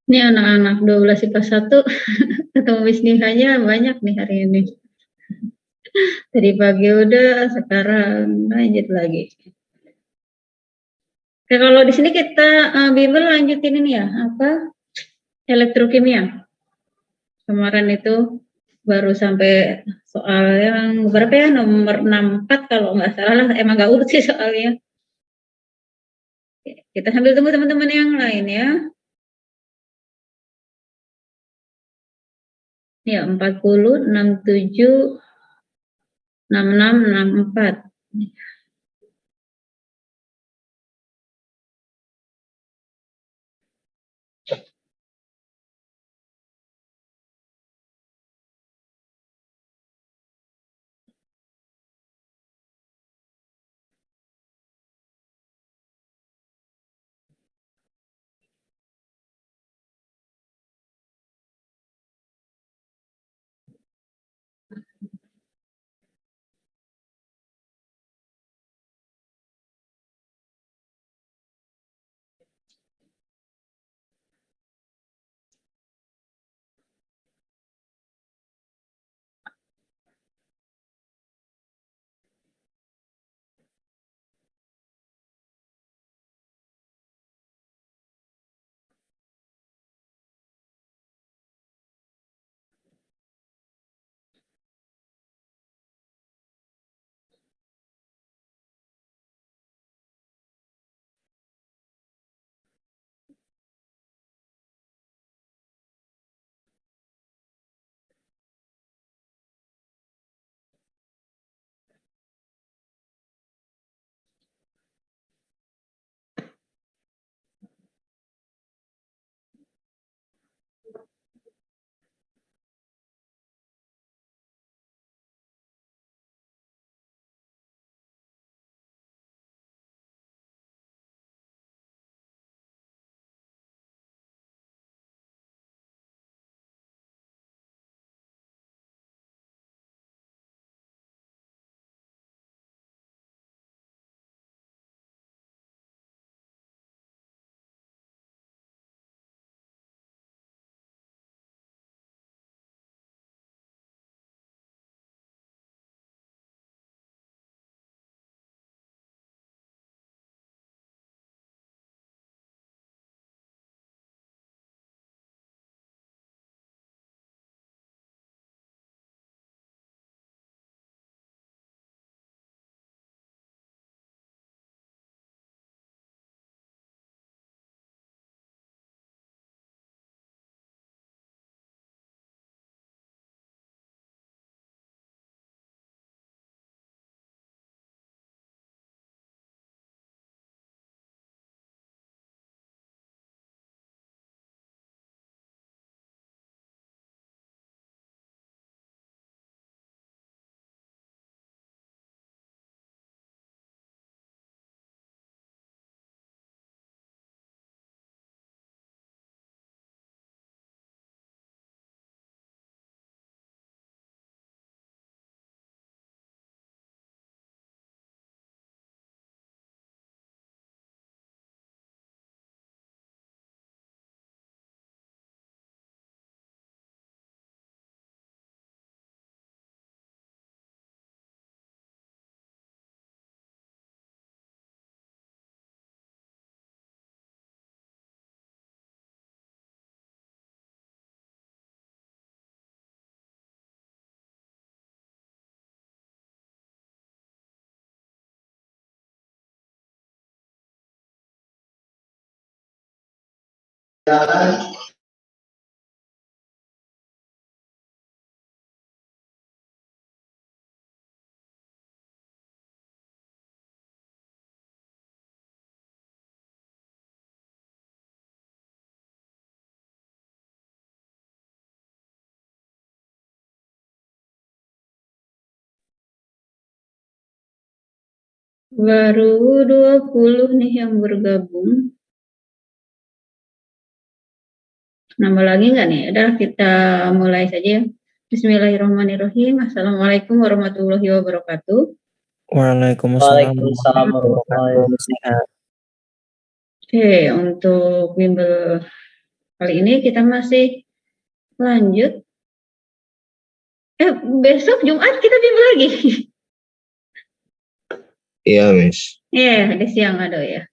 Ini anak-anak 12 IPA 1 ketemu Bisnihanya banyak nih hari ini. Tadi pagi udah, sekarang lanjut lagi. Oke, kalau di sini kita Bimbel lanjutin ini ya, apa? Elektrokimia. Kemarin itu baru sampai soal yang berapa ya, nomor 64 kalau nggak salah lah, emang nggak urut sih soalnya. Kita sambil tunggu teman-teman yang lain ya. Ya, 40, 67, 66, 64. Baru 20 nih yang bergabung. Nambah lagi nggak nih? Udah, kita mulai saja. Bismillahirrahmanirrahim. Assalamualaikum warahmatullahi wabarakatuh. Waalaikumsalam warahmatullahi wabarakatuh. Oke, untuk bimbel Kali ini kita masih lanjut. Besok Jumat kita bimbel lagi. Iya, Miss. Iya, di siang aduh ya.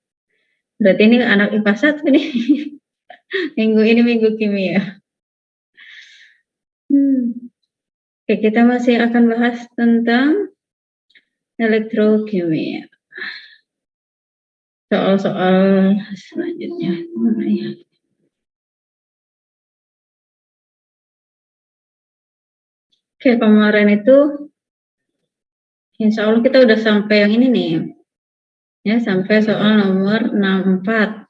Berarti ini anak IPA 1 nih. Minggu ini minggu kimia. Oke, kita masih akan bahas tentang elektrokimia. Soal-soal selanjutnya. Oke, kemarin itu insya Allah kita udah sampai yang ini nih. Ya, sampai soal nomor 64.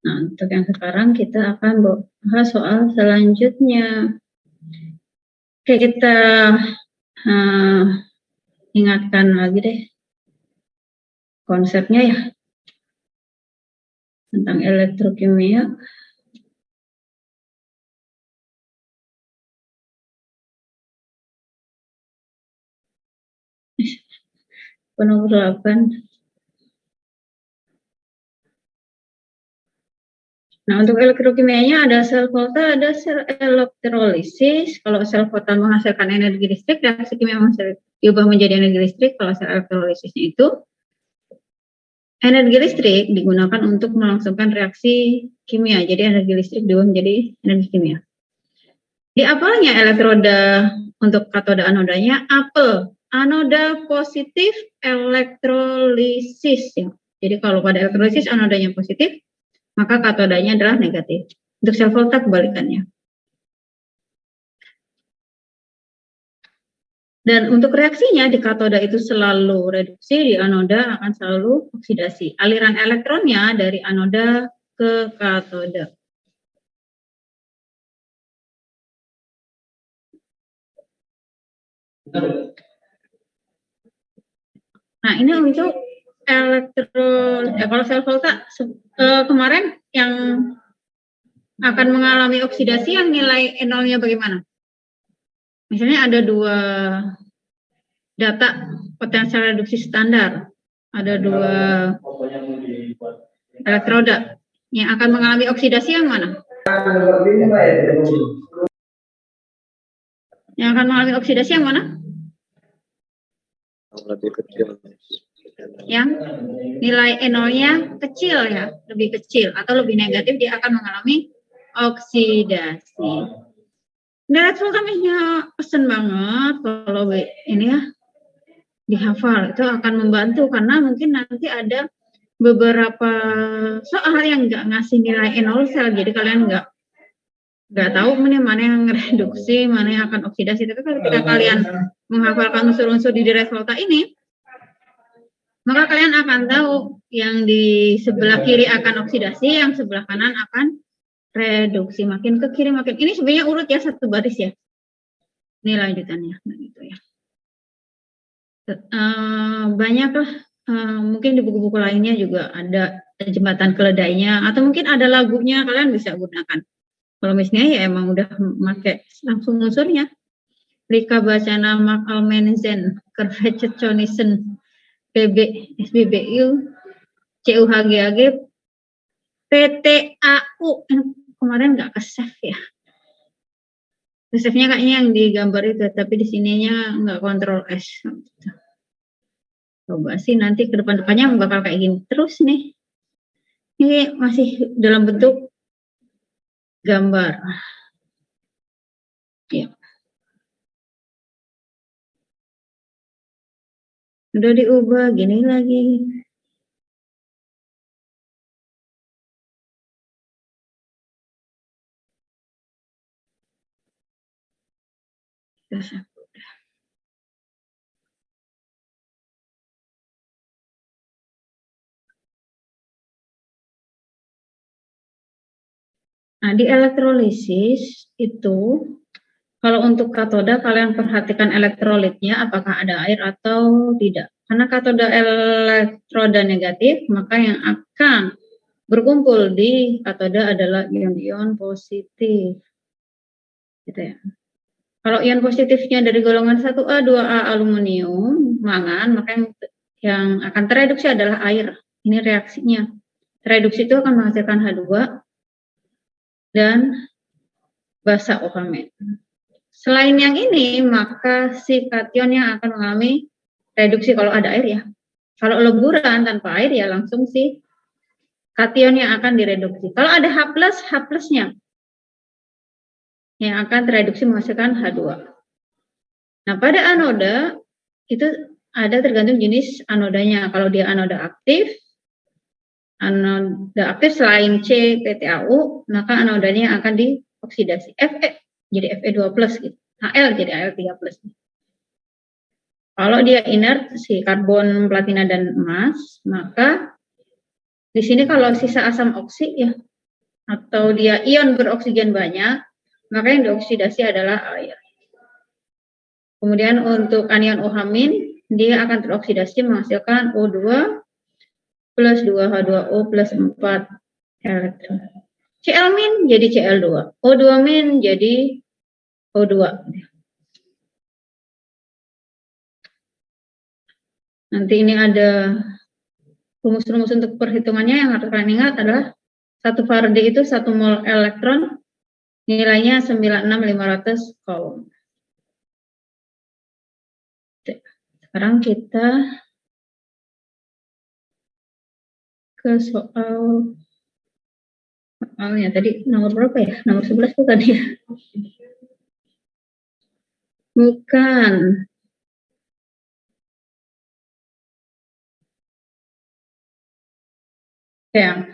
Nah, untuk yang sekarang kita akan bahas soal selanjutnya. Oke, kita ingatkan lagi deh konsepnya ya tentang elektrokimia. Nomor 8. Nah, untuk elektrokimianya ada sel volta, ada sel elektrolisis. Kalau sel volta menghasilkan energi listrik, reaksi kimia diubah menjadi energi listrik. Kalau sel elektrolisisnya itu energi listrik digunakan untuk melangsungkan reaksi kimia. Jadi energi listrik diubah menjadi energi kimia. Di apelnya elektroda untuk katoda anodanya apel. Anoda positif elektrolisis. Ya. Jadi kalau pada elektrolisis anodanya positif, maka katodanya adalah negatif. Untuk sel volta kebalikannya. Dan untuk reaksinya di katoda itu selalu reduksi, di anoda akan selalu oksidasi. Aliran elektronnya dari anoda ke katoda. Nah, ini untuk kalau sel volta kemarin yang akan mengalami oksidasi yang nilai nolnya bagaimana? Misalnya ada dua data potensial reduksi standar, ada dua elektroda yang akan mengalami oksidasi yang mana? Yang akan mengalami oksidasi yang mana? Lebih kecil. Yang nilai nolnya kecil ya, lebih kecil atau lebih negatif, dia akan mengalami oksidasi. Nilai voltamenya pesen banget kalau ini ya dihafal, itu akan membantu karena mungkin nanti ada beberapa soal yang nggak ngasih nilai nol sel, jadi kalian nggak tahu mana yang reduksi, mana yang akan oksidasi. Tapi kalau kita kalian menghafalkan unsur-unsur di nilai volta ini, maka kalian akan tahu yang di sebelah kiri akan oksidasi, yang sebelah kanan akan reduksi. Makin ke kiri makin, ini sebenarnya urut ya, satu baris ya. Ini lanjutannya, nah gitu ya. Banyak lah, mungkin di buku-buku lainnya juga ada jembatan keledainya, atau mungkin ada lagunya, kalian bisa gunakan. Kalau misalnya ya emang udah pakai langsung unsurnya. Lika Bacana Mark Almenzen, Kervecetconisen, PB, SBBU, CUHGAG, PTAU. Kemarin nggak ke-save ya. Save-nya kayaknya yang digambar itu, tapi di sininya nggak kontrol S. Coba sih nanti ke depan-depannya bakal kayak gini terus nih. Ini masih dalam bentuk gambar. Ya. Udah diubah gini lagi. Nah, di elektrolisis itu kalau untuk katoda kalian perhatikan elektrolitnya apakah ada air atau tidak. Karena katoda elektroda negatif, maka yang akan berkumpul di katoda adalah ion-ion positif. Gitu ya. Kalau ion positifnya dari golongan 1A, 2A aluminium, mangan, maka yang akan tereduksi adalah air. Ini reaksinya. reduksi itu akan menghasilkan H2 dan basa OH-. Selain yang ini, maka si kation yang akan mengalami reduksi kalau ada air ya. Kalau leburan tanpa air ya langsung si kation yang akan direduksi. Kalau ada H+, H+-nya yang akan tereduksi menghasilkan H2. Nah, pada anoda itu ada tergantung jenis anodanya. Kalau dia anoda aktif selain C, PTAU, maka anodanya akan dioksidasi. Fe jadi Fe2+, gitu. Al jadi Al3+. Kalau dia inert, si karbon, platina, dan emas, maka di sini kalau sisa asam oksi ya, atau dia ion beroksigen banyak, maka yang dioksidasi adalah air. Kemudian untuk anion OH-, dia akan teroksidasi menghasilkan O2 plus 2H2O plus 4 elektron. Cl- jadi Cl2. O2- jadi O2. Nanti ini ada rumus-rumus untuk perhitungannya yang harus kalian ingat adalah 1 Faraday itu 1 mol elektron, nilainya 96.500 coulomb. Sekarang kita ke soalnya tadi nomor berapa ya? Nomor 11 bukan ya? Bukan. Ya.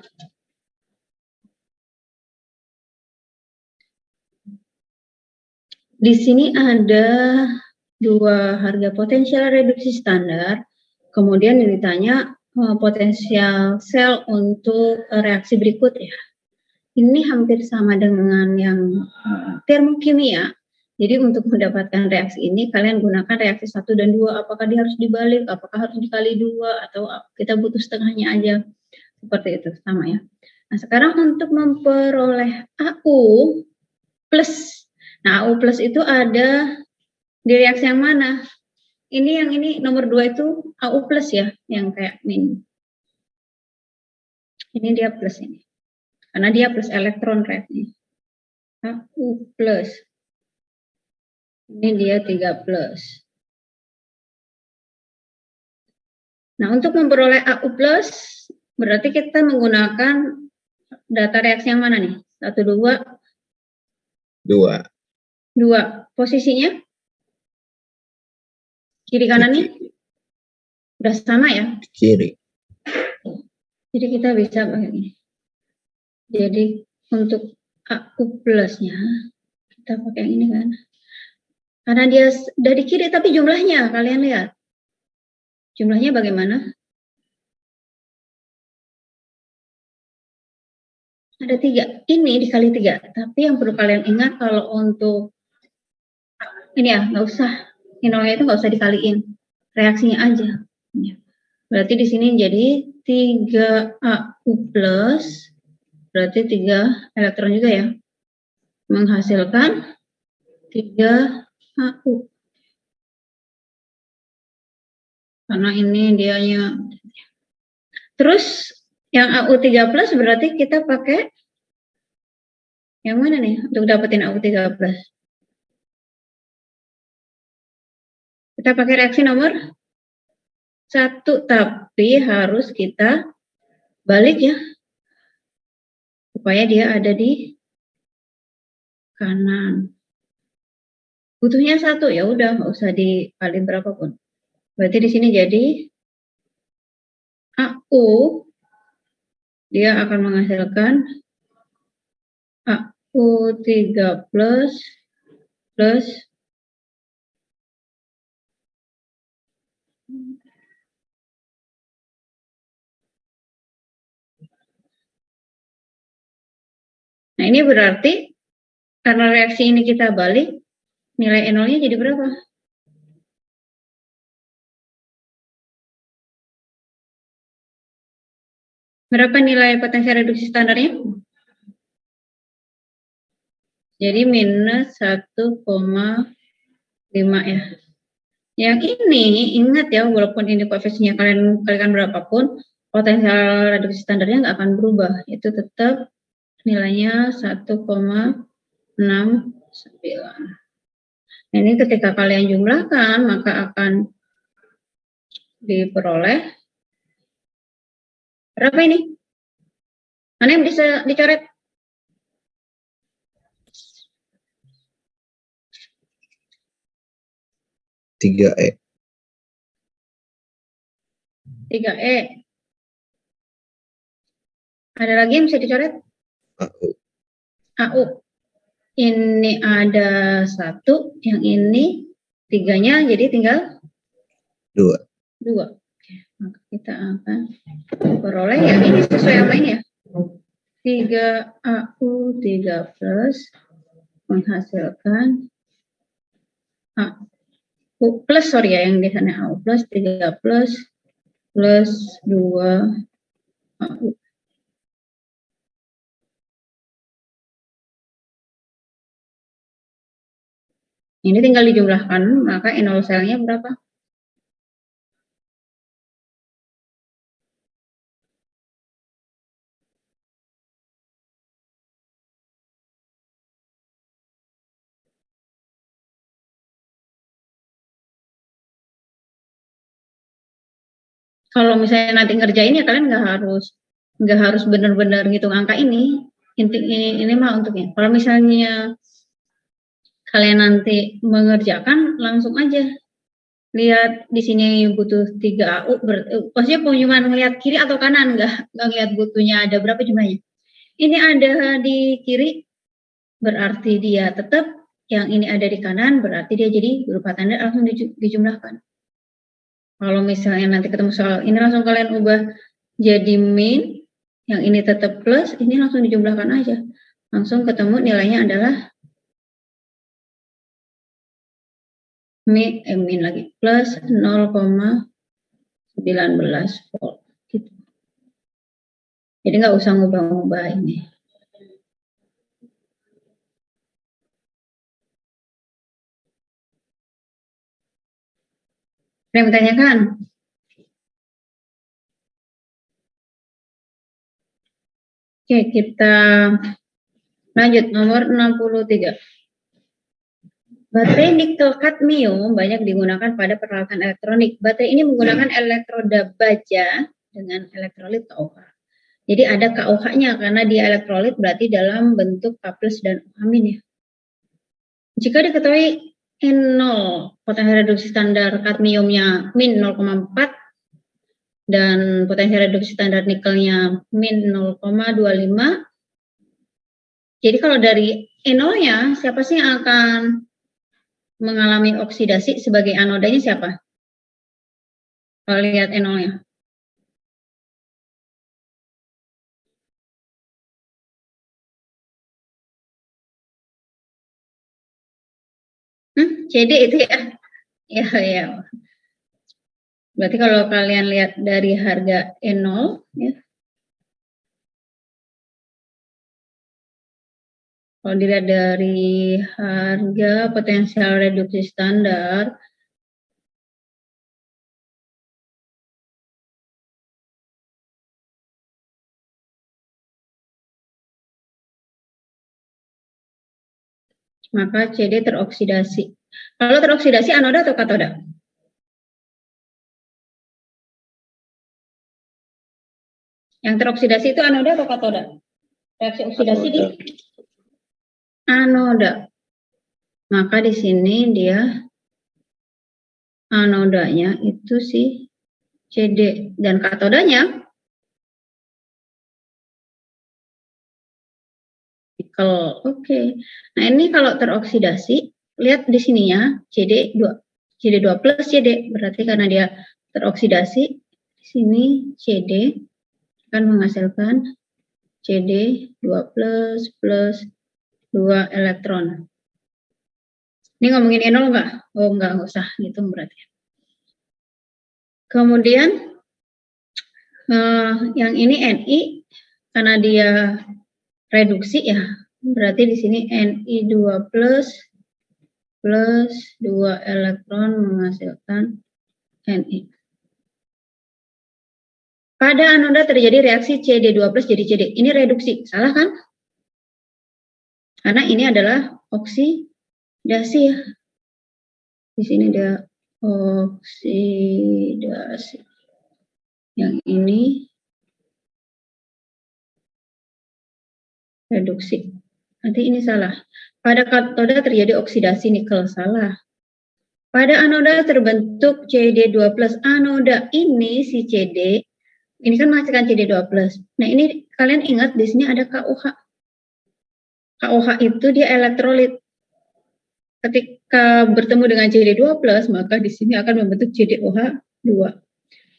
Di sini ada 2 harga potensial reduksi standar, kemudian ditanya potensial sel untuk reaksi berikut ya. Ini hampir sama dengan yang termokimia. Jadi untuk mendapatkan reaksi ini kalian gunakan reaksi 1 dan 2, apakah dia harus dibalik, apakah harus dikali 2, atau kita butuh setengahnya aja. Seperti itu, sama ya. Nah, sekarang untuk memperoleh AU plus. Nah, AU plus itu ada di reaksi yang mana? Ini yang ini nomor 2 itu AU plus ya, yang kayak min. Ini dia plus ini. Karena dia plus elektron reaksinya. AU plus. Ini dia 3 plus. Nah, untuk memperoleh AU plus, berarti kita menggunakan data reaksi yang mana nih? 1, 2. 2. Posisinya? Kiri kanan nih? Udah sama ya? Kiri. Jadi kita bisa pakai ini. Jadi untuk AU plusnya, kita pakai yang ini kan. Karena dia dari kiri, tapi jumlahnya, kalian lihat. Jumlahnya bagaimana? Ada 3. Ini dikali 3. Tapi yang perlu kalian ingat kalau untuk ini ya, nggak usah. Nolnya itu nggak usah dikaliin. Reaksinya aja. Berarti di sini jadi 3AU plus. Berarti 3 elektron juga ya. Menghasilkan 3AU. Karena ini dianya. Terus yang AU3 plus berarti kita pakai yang mana nih untuk dapetin AU3 plus? Kita pakai reaksi nomor 1, tapi harus kita balik ya. Supaya dia ada di kanan. Butuhnya 1, ya udah nggak usah dikali berapapun. Berarti di sini jadi AU dia akan menghasilkan AU3 plus nah ini berarti karena reaksi ini kita balik, nilai NO-nya jadi berapa? Berapa nilai potensial reduksi standarnya? Jadi minus 1,5 ya. Yang ini ingat ya, walaupun ini koefisiennya kalian kalikan berapapun, potensial reduksi standarnya nggak akan berubah, itu tetap nilainya 1,69. Nah, ini ketika kalian jumlahkan maka akan diperoleh berapa ini? Mana yang bisa dicoret? 3E. 3E. Ada lagi yang bisa dicoret? AU. AU. Ini ada 1, yang ini 3-nya, jadi tinggal 2. 2. Oke, maka kita akan peroleh ya, ini sesuai apa ini ya? 3AU 3 plus menghasilkan AU plus, sorry ya, yang di sana AU plus 3 plus 2 AU. Ini tinggal dijumlahkan, maka N0 selnya berapa? Kalau misalnya nanti ngerjain ya kalian nggak harus benar-benar ngitung angka ini. Ini mah untuknya. Kalau misalnya kalian nanti mengerjakan, langsung aja lihat di sini butuh 3 AU, maksudnya cuma ngelihat kiri atau kanan, nggak ngelihat butuhnya ada berapa jumlahnya. Ini ada di kiri, berarti dia tetap, yang ini ada di kanan, berarti dia jadi berupa tanda, langsung dijumlahkan. Kalau misalnya nanti ketemu soal ini, langsung kalian ubah jadi min, yang ini tetap plus, ini langsung dijumlahkan aja. Langsung ketemu nilainya adalah min lagi plus 0,19 volt gitu. Jadi nggak usah ngubah-ngubah ini. Ada yang bertanyakan? Oke, kita lanjut nomor 63. Baterai nikel kadmium banyak digunakan pada peralatan elektronik. Baterai ini menggunakan elektroda baja dengan elektrolit KOH. Jadi ada KOH-nya karena dia elektrolit, berarti dalam bentuk K+ dan OH- ya. Jika diketahui N0 potensi reduksi standar kadmiumnya min 0,4 dan potensi reduksi standar nikelnya min 0,25. Jadi kalau dari N0-nya siapa sih yang akan mengalami oksidasi sebagai anodanya siapa? Kalau lihat N0-nya. CD itu ya? Ya. Berarti kalau kalian lihat dari harga N0, ya. Kalau dilihat dari harga potensial reduksi standar, maka CD teroksidasi. Kalau teroksidasi anoda atau katoda? Yang teroksidasi itu anoda atau katoda? Reaksi oksidasi di anoda. Maka di sini dia anodanya itu si CD dan katodanya nikel. Oke. Nah, ini kalau teroksidasi, lihat di sininya CD2 plus CD, berarti karena dia teroksidasi, di sini CD akan menghasilkan CD2 plus 2 elektron. Ini ngomongin N0 enggak? Oh, enggak usah ngitung berarti. Kemudian yang ini Ni, karena dia reduksi ya, berarti di sini Ni2 plus 2 elektron menghasilkan Ni. Pada anoda terjadi reaksi CD2+ jadi CD. Ini reduksi, salah kan? Karena ini adalah oksidasi ya. Di sini ada oksidasi. Yang ini reduksi. Nanti ini salah. Pada katoda terjadi oksidasi nikel, salah. Pada anoda terbentuk CD2+. Anoda ini si CD, ini kan menghasilkan CD2+. Nah, ini kalian ingat di sini ada KOH. KOH itu dia elektrolit. Ketika bertemu dengan CD2+, maka di sini akan membentuk CdOH2.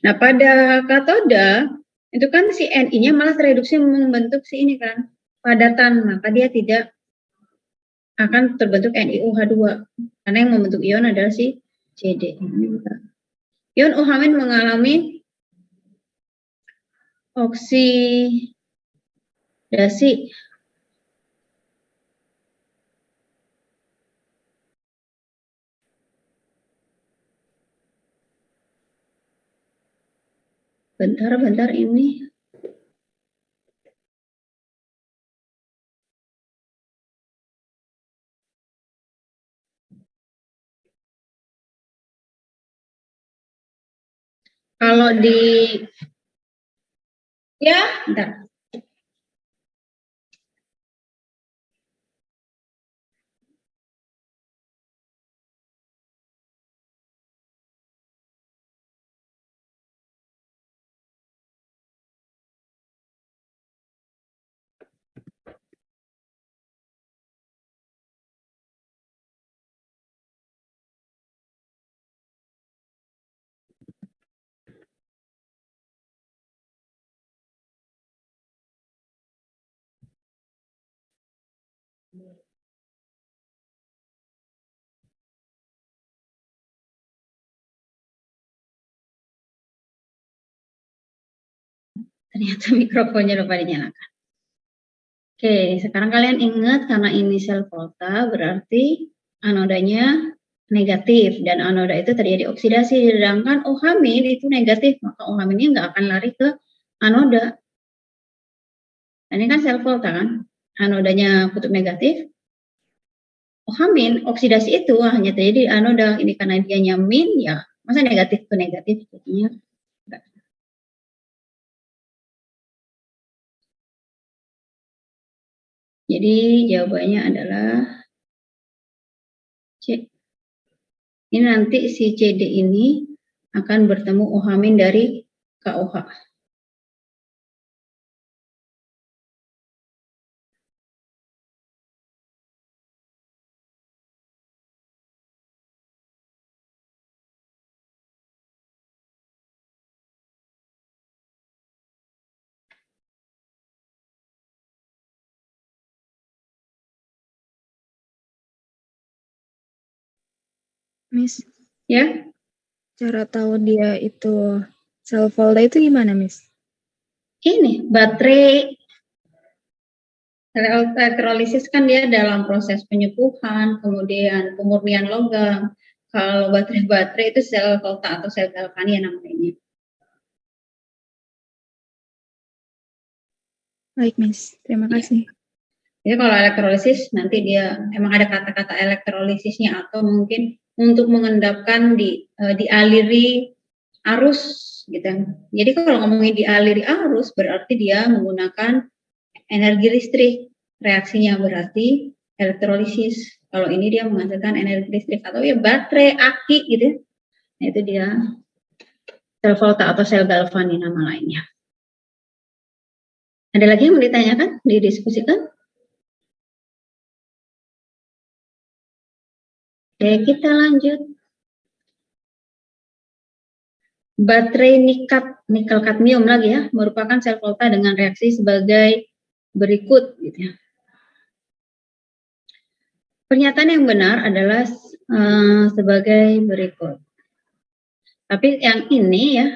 Nah, pada katoda itu kan si Ni-nya malah tereduksi membentuk si ini kan, padatan, maka dia tidak akan terbentuk NiOH2 karena yang membentuk ion adalah si CD. Ion OH- mengalami oksidasi bentar ini kalau di ya bentar. Ternyata mikrofonnya lupa dinyalakan. Oke, sekarang kalian ingat karena ini sel volta berarti anodanya negatif dan anoda itu terjadi oksidasi, sedangkan OH- itu negatif, maka OH- nggak akan lari ke anoda. Ini kan sel volta kan, anodanya kutub negatif, OH- oksidasi itu hanya terjadi di anoda. Ini karena dia min ya, masa negatif ke negatif jadinya enggak. Jadi jawabannya adalah C. Ini nanti si CD ini akan bertemu OH- dari KOH. Miss, Ya, cara tahu dia itu sel volta itu gimana, Miss? ini baterai elektrolisis kan dia dalam proses penyembuhan, kemudian pemurnian logam. Kalau baterai itu sel volta atau sel galvani namanya. Baik, Miss. Terima kasih. Jadi kalau elektrolisis nanti dia emang ada kata-kata elektrolisisnya atau mungkin untuk mengendapkan dialiri arus gitu. Jadi kalau ngomongin dialiri arus berarti dia menggunakan energi listrik. Reaksinya berarti elektrolisis. Kalau ini dia menghasilkan energi listrik atau ya baterai, aki gitu. Nah, itu dia sel volta atau sel galvani nama lainnya. Ada lagi yang mau ditanyakan, didiskusikan? Oke, kita lanjut. Baterai nikel kadmium lagi ya, merupakan sel volta dengan reaksi sebagai berikut gitu ya. Pernyataan yang benar adalah sebagai berikut. Tapi yang ini ya,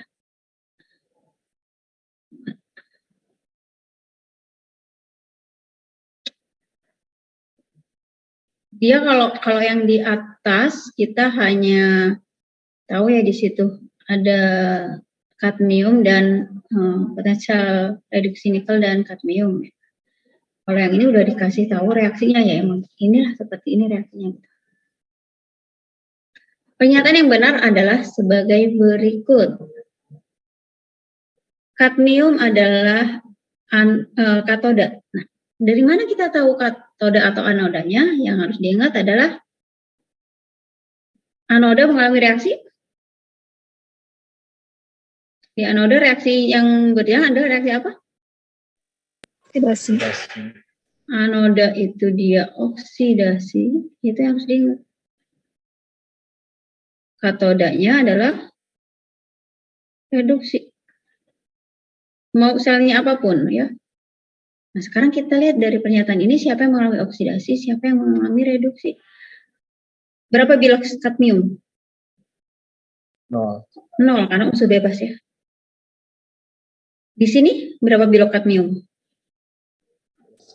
dia kalau yang di atas kita hanya tahu ya di situ ada kadmium dan potensial reduksi nikel dan kadmium. Kalau yang ini udah dikasih tahu reaksinya ya, emang inilah seperti ini reaksinya. Pernyataan yang benar adalah sebagai berikut. Kadmium adalah katoda. Nah, dari mana kita tahu katoda atau anodanya? Yang harus diingat adalah anoda mengalami reaksi. Di anoda reaksi yang berjalan adalah reaksi apa? Oksidasi. Anoda itu dia oksidasi, itu yang harus diingat. Katodanya adalah reduksi. Mau selnya apapun ya. Nah, sekarang kita lihat dari pernyataan ini siapa yang mengalami oksidasi, siapa yang mengalami reduksi. Berapa bilok kadmium? 0. 0 karena unsur bebas ya. Di sini berapa bilok kadmium?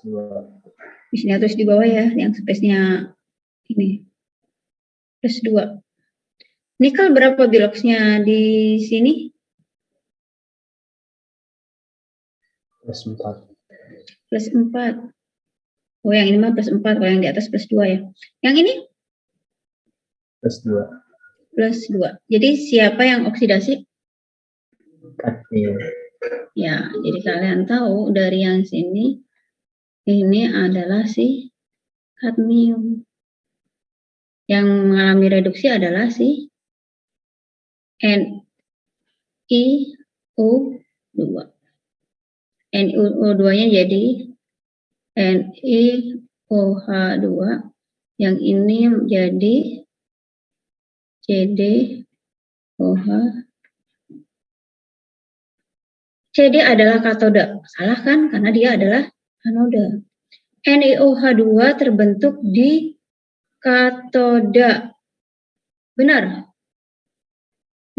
2. Di sini atau di bawah ya, yang space-nya ini. Plus 2. Nikel berapa biloknya di sini? Plus 4. Plus 4. Oh, yang ini mah plus 4, kalau yang di atas plus 2 ya. Yang ini? Plus 2. Plus 2. Jadi siapa yang oksidasi? Kadmium. Ya, jadi kalian tahu dari yang sini, ini adalah si kadmium. Yang mengalami reduksi adalah si NiO2. NiO2-nya jadi NiOH2. Yang ini jadi CdOH. CD adalah katoda. Salah kan? Karena dia adalah anoda. NiOH2 terbentuk di katoda. Benar?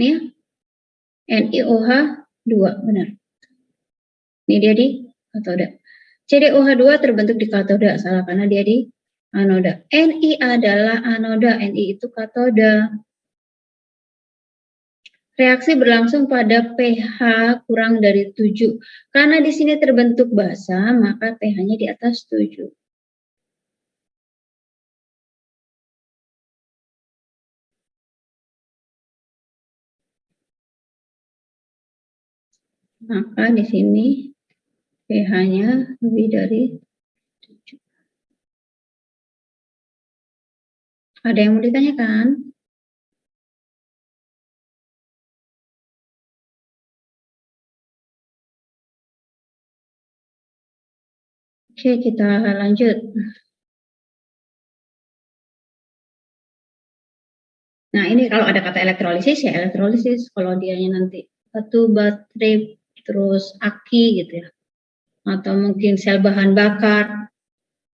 Nih ya. NiOH2. Benar. Ini dia di katoda. CdOH2 terbentuk di katoda. Salah karena dia di anoda. Ni adalah anoda. Ni itu katoda. Reaksi berlangsung pada pH kurang dari 7. Karena di sini terbentuk basa, maka pH-nya di atas 7. Maka di sini pH-nya lebih dari 7. Ada yang mau ditanyakan? Oke, kita lanjut. Nah, ini kalau ada kata elektrolisis, ya elektrolisis. Kalau dianya nanti batu, baterai, terus aki gitu ya. Atau mungkin sel bahan bakar.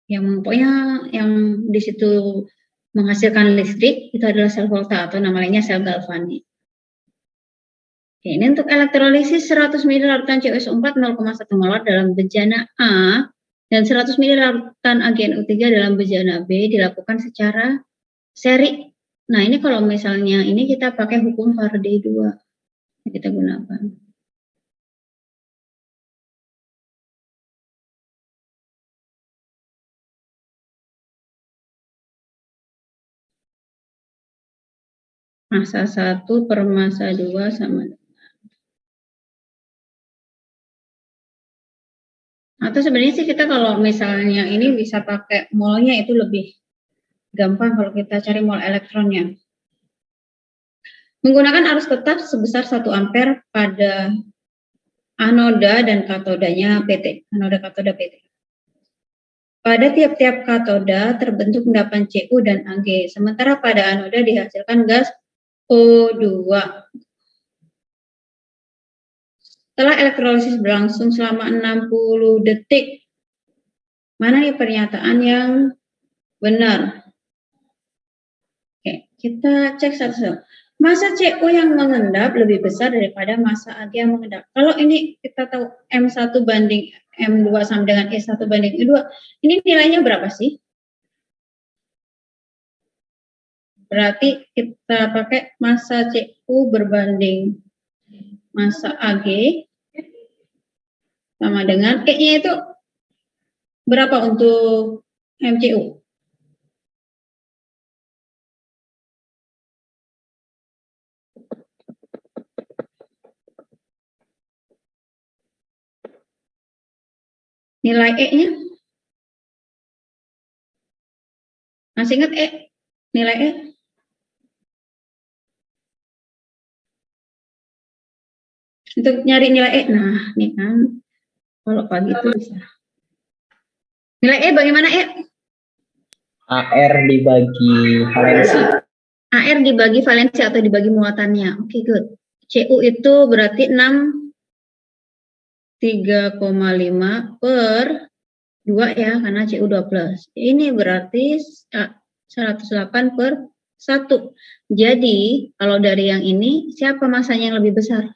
Yang pokoknya yang di situ menghasilkan listrik, itu adalah sel volta atau nama lainnya sel galvanik. Oke, ini untuk elektrolisis 100 ml larutan CuSO4 0,1 molar dalam bejana A dan 100 ml larutan AgNO3 dalam bejana B dilakukan secara seri. Nah, ini kalau misalnya ini kita pakai hukum Faraday 2 yang kita gunakan. Massa 1 per massa 2 sama dengan. Atau sebenarnya sih kita kalau misalnya ini bisa pakai molnya, itu lebih gampang kalau kita cari mol elektronnya. Menggunakan arus tetap sebesar 1 ampere pada anoda dan katodanya PT. Anoda katoda PT. Pada tiap-tiap katoda terbentuk endapan Cu dan Ag. Sementara pada anoda dihasilkan gas O2. Setelah elektrolisis berlangsung selama 60 detik. Mana nih pernyataan yang benar? Oke, kita cek satu-satu. Massa Cu yang mengendap lebih besar daripada massa Ag yang mengendap. Kalau ini kita tahu M1 banding M2 sama dengan E1 banding E2, ini nilainya berapa sih? Berarti kita pakai massa Cu berbanding massa Ag sama dengan E-nya itu berapa untuk MCU? Nilai E-nya? Masih ingat E? Nilai E? Untuk nyari nilai E, nah ini kan kalau pagi itu bisa. Nilai E bagaimana E? AR dibagi valensi. AR dibagi valensi atau dibagi muatannya. Oke, good. CU itu berarti 3,5 per 2 ya, karena CU 12. Ini berarti 108 per 1. Jadi, kalau dari yang ini, siapa masanya yang lebih besar?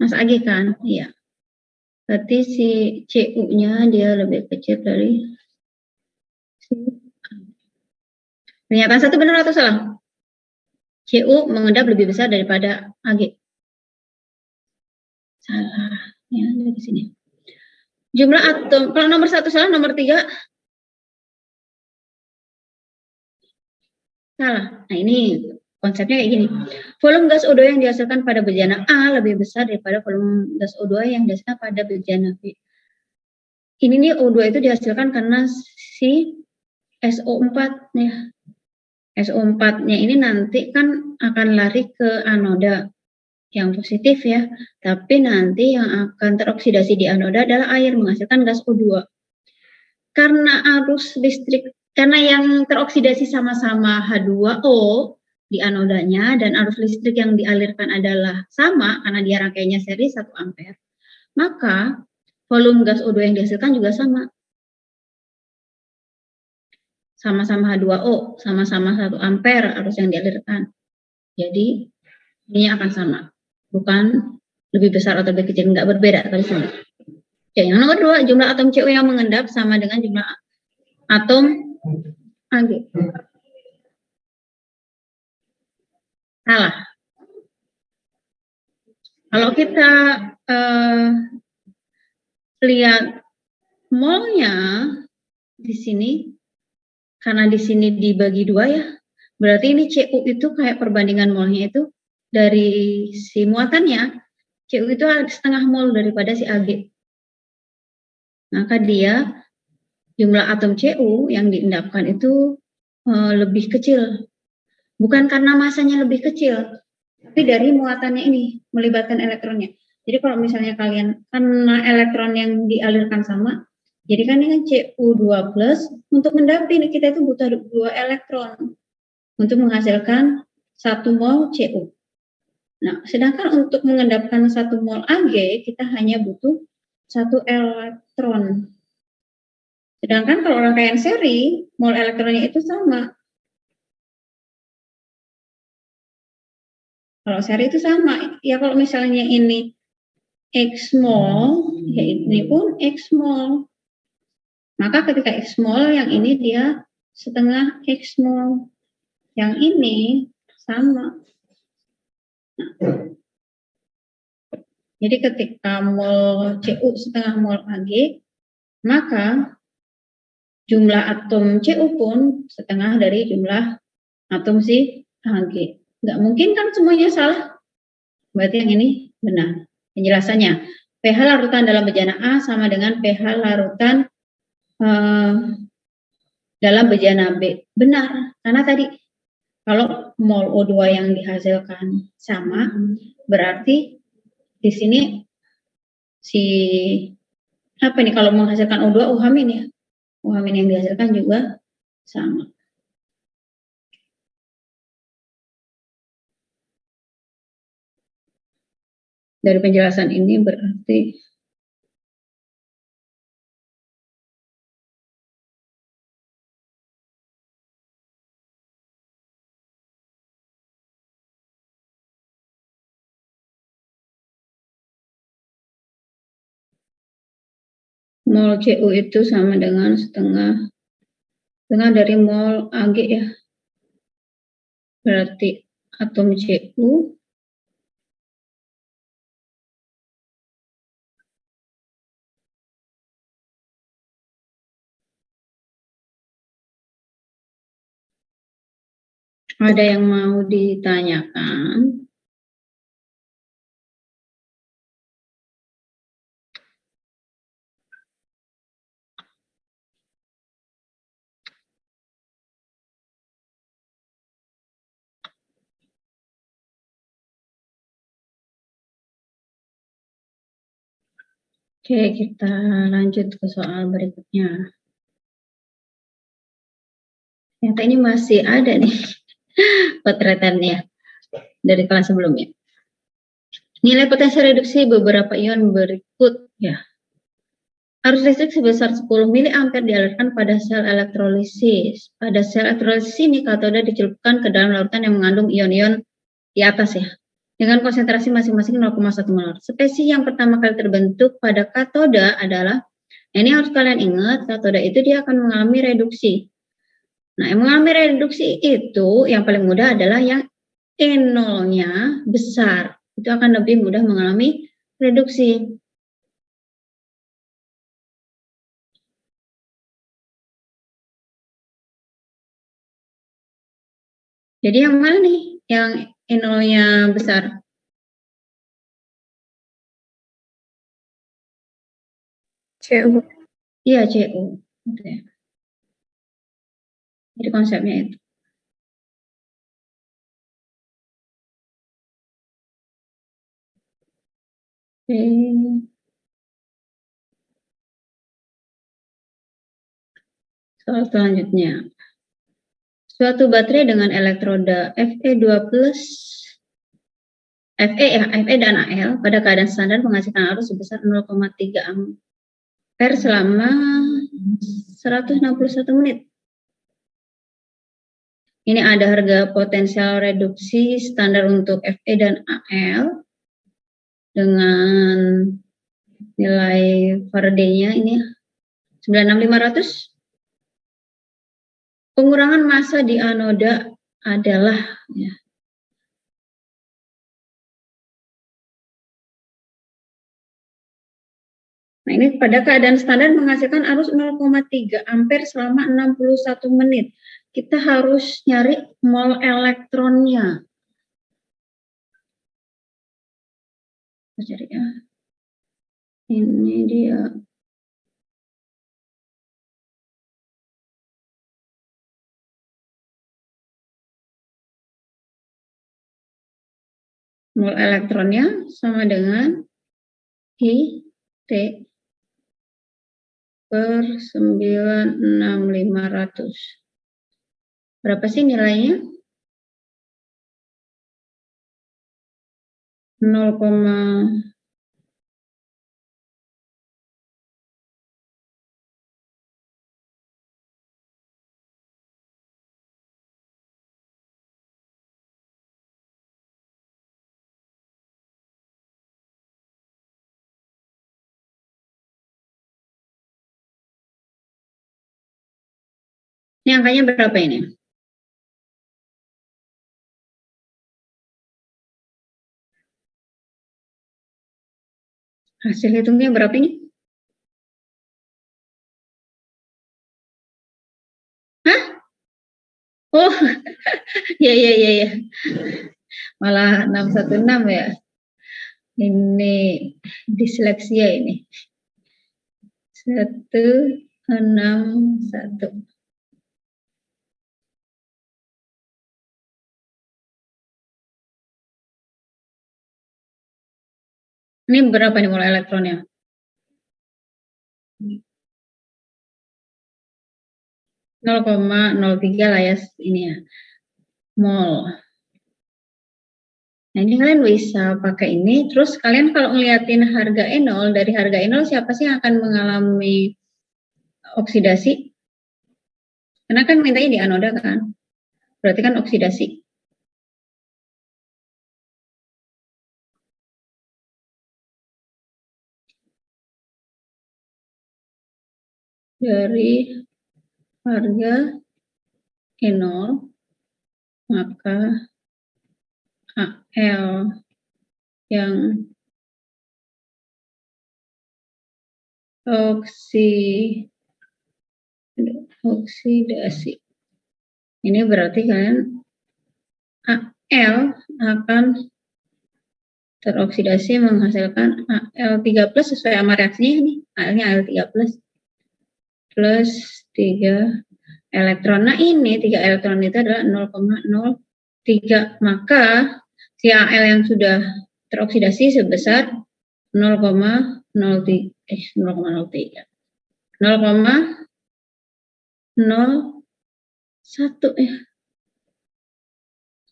Mas Agi kan? Iya. Berarti si CU-nya dia lebih kecil dari si pernyataan satu benar atau salah? CU mengendap lebih besar daripada AG. Salah. Ya, dari sini. Jumlah atom, kalau nomor 1 salah, nomor 3 salah. Nah, ini konsepnya kayak gini. Volume gas O2 yang dihasilkan pada bejana A lebih besar daripada volume gas O2 yang dihasilkan pada bejana B. Ini nih O2 itu dihasilkan karena si SO4 ya. SO4-nya ini nanti kan akan lari ke anoda yang positif ya. Tapi nanti yang akan teroksidasi di anoda adalah air menghasilkan gas O2. Karena arus listrik, karena yang teroksidasi sama-sama H2O di anodanya dan arus listrik yang dialirkan adalah sama karena dia rangkaiannya seri 1 ampere, maka volume gas O2 yang dihasilkan juga sama. Sama-sama H2O, sama-sama 1 ampere arus yang dialirkan. Jadi, ini akan sama. Bukan lebih besar atau lebih kecil, enggak berbeda tadi sama. Oke, yang nomor 2, jumlah atom CU yang mengendap sama dengan jumlah atom Ag. Salah. Kalau kita lihat molnya di sini, karena di sini dibagi 2 ya, berarti ini CU itu kayak perbandingan molnya itu dari si muatannya, CU itu setengah mol daripada si Ag. Maka dia jumlah atom CU yang diendapkan itu lebih kecil. Bukan karena masanya lebih kecil, tapi dari muatannya ini melibatkan elektronnya. Jadi kalau misalnya kalian karena elektron yang dialirkan sama, jadi kan ini CU2+, untuk mendapati kita itu butuh 2 elektron untuk menghasilkan 1 mol CU. Nah, sedangkan untuk mengendapkan 1 mol Ag, kita hanya butuh 1 elektron. Sedangkan kalau rangkaian seri, mol elektronnya itu sama. Kalau seri itu sama. Ya kalau misalnya ini X mol, ya ini pun X mol. Maka ketika X mol, yang ini dia setengah X mol. Yang ini sama. Nah, jadi ketika mol CU setengah mol Ag, maka jumlah atom CU pun setengah dari jumlah atom si Ag. Nggak mungkin kan semuanya salah. Berarti yang ini benar. Penjelasannya, pH larutan dalam bejana A sama dengan pH larutan dalam bejana B. Benar, karena tadi kalau mol O2 yang dihasilkan sama, berarti di sini si apa nih kalau menghasilkan O2 OH- ya. OH- yang dihasilkan juga sama. Dari penjelasan ini berarti mol CU itu sama dengan setengah dengan dari mol Ag ya. Berarti atom Cu ada yang mau ditanyakan? Oke, kita lanjut ke soal berikutnya. Ternyata ini masih ada nih potretannya dari kelas sebelumnya. Nilai potensi reduksi beberapa ion berikut ya. Arus listrik sebesar 10 mA dialirkan pada sel elektrolisis. Pada sel elektrolisis ini katoda dicelupkan ke dalam larutan yang mengandung ion-ion di atas ya, dengan konsentrasi masing-masing 0,1 molar. Spesies yang pertama kali terbentuk pada katoda adalah, ini harus kalian ingat, katoda itu dia akan mengalami reduksi. Nah, yang mengalami reduksi itu yang paling mudah adalah yang E0-nya besar. Itu akan lebih mudah mengalami reduksi. Jadi yang mana nih? Yang E0-nya besar? Cu. Iya, Cu. Gitu ya. Jadi konsepnya itu. Oke. Soal selanjutnya. Suatu baterai dengan elektroda Fe2+, Fe dan Al pada keadaan standar menghasilkan arus sebesar 0,3 ampere selama 161 menit. Ini ada harga potensial reduksi standar untuk Fe dan Al dengan nilai Faraday-nya ini 96500. Pengurangan massa di anoda adalah ya. Nah, ini pada keadaan standar menghasilkan arus 0,3 ampere selama 61 menit. Kita harus nyari mol elektronnya. Cari ya. Ini dia. Mol elektronnya sama dengan I T per 96500. Berapa sih nilainya? 0, ini angkanya berapa ini? Hasil hitungnya berapa ini? Hah? Oh, ya ya ya ya. Malah 616 ya. Ini disleksia ini. 161. Ini berapa nih mol elektronnya? 0,03 lah ya ini ya. Mol. Nah, ini kalian bisa pakai ini. Terus kalian kalau ngeliatin harga E0, dari harga E0 siapa sih yang akan mengalami oksidasi? Karena kan mintanya di anoda kan. Berarti kan oksidasi. Dari harga E0, maka Al yang oksidasi. Ini berarti kan Al akan teroksidasi menghasilkan Al3+ sesuai sama reaksinya nih. Al-nya Al3+ plus 3 elektron. Nah, ini 3 elektron itu adalah 0,03. Maka si Al yang sudah teroksidasi sebesar 0,03 0,01 ya.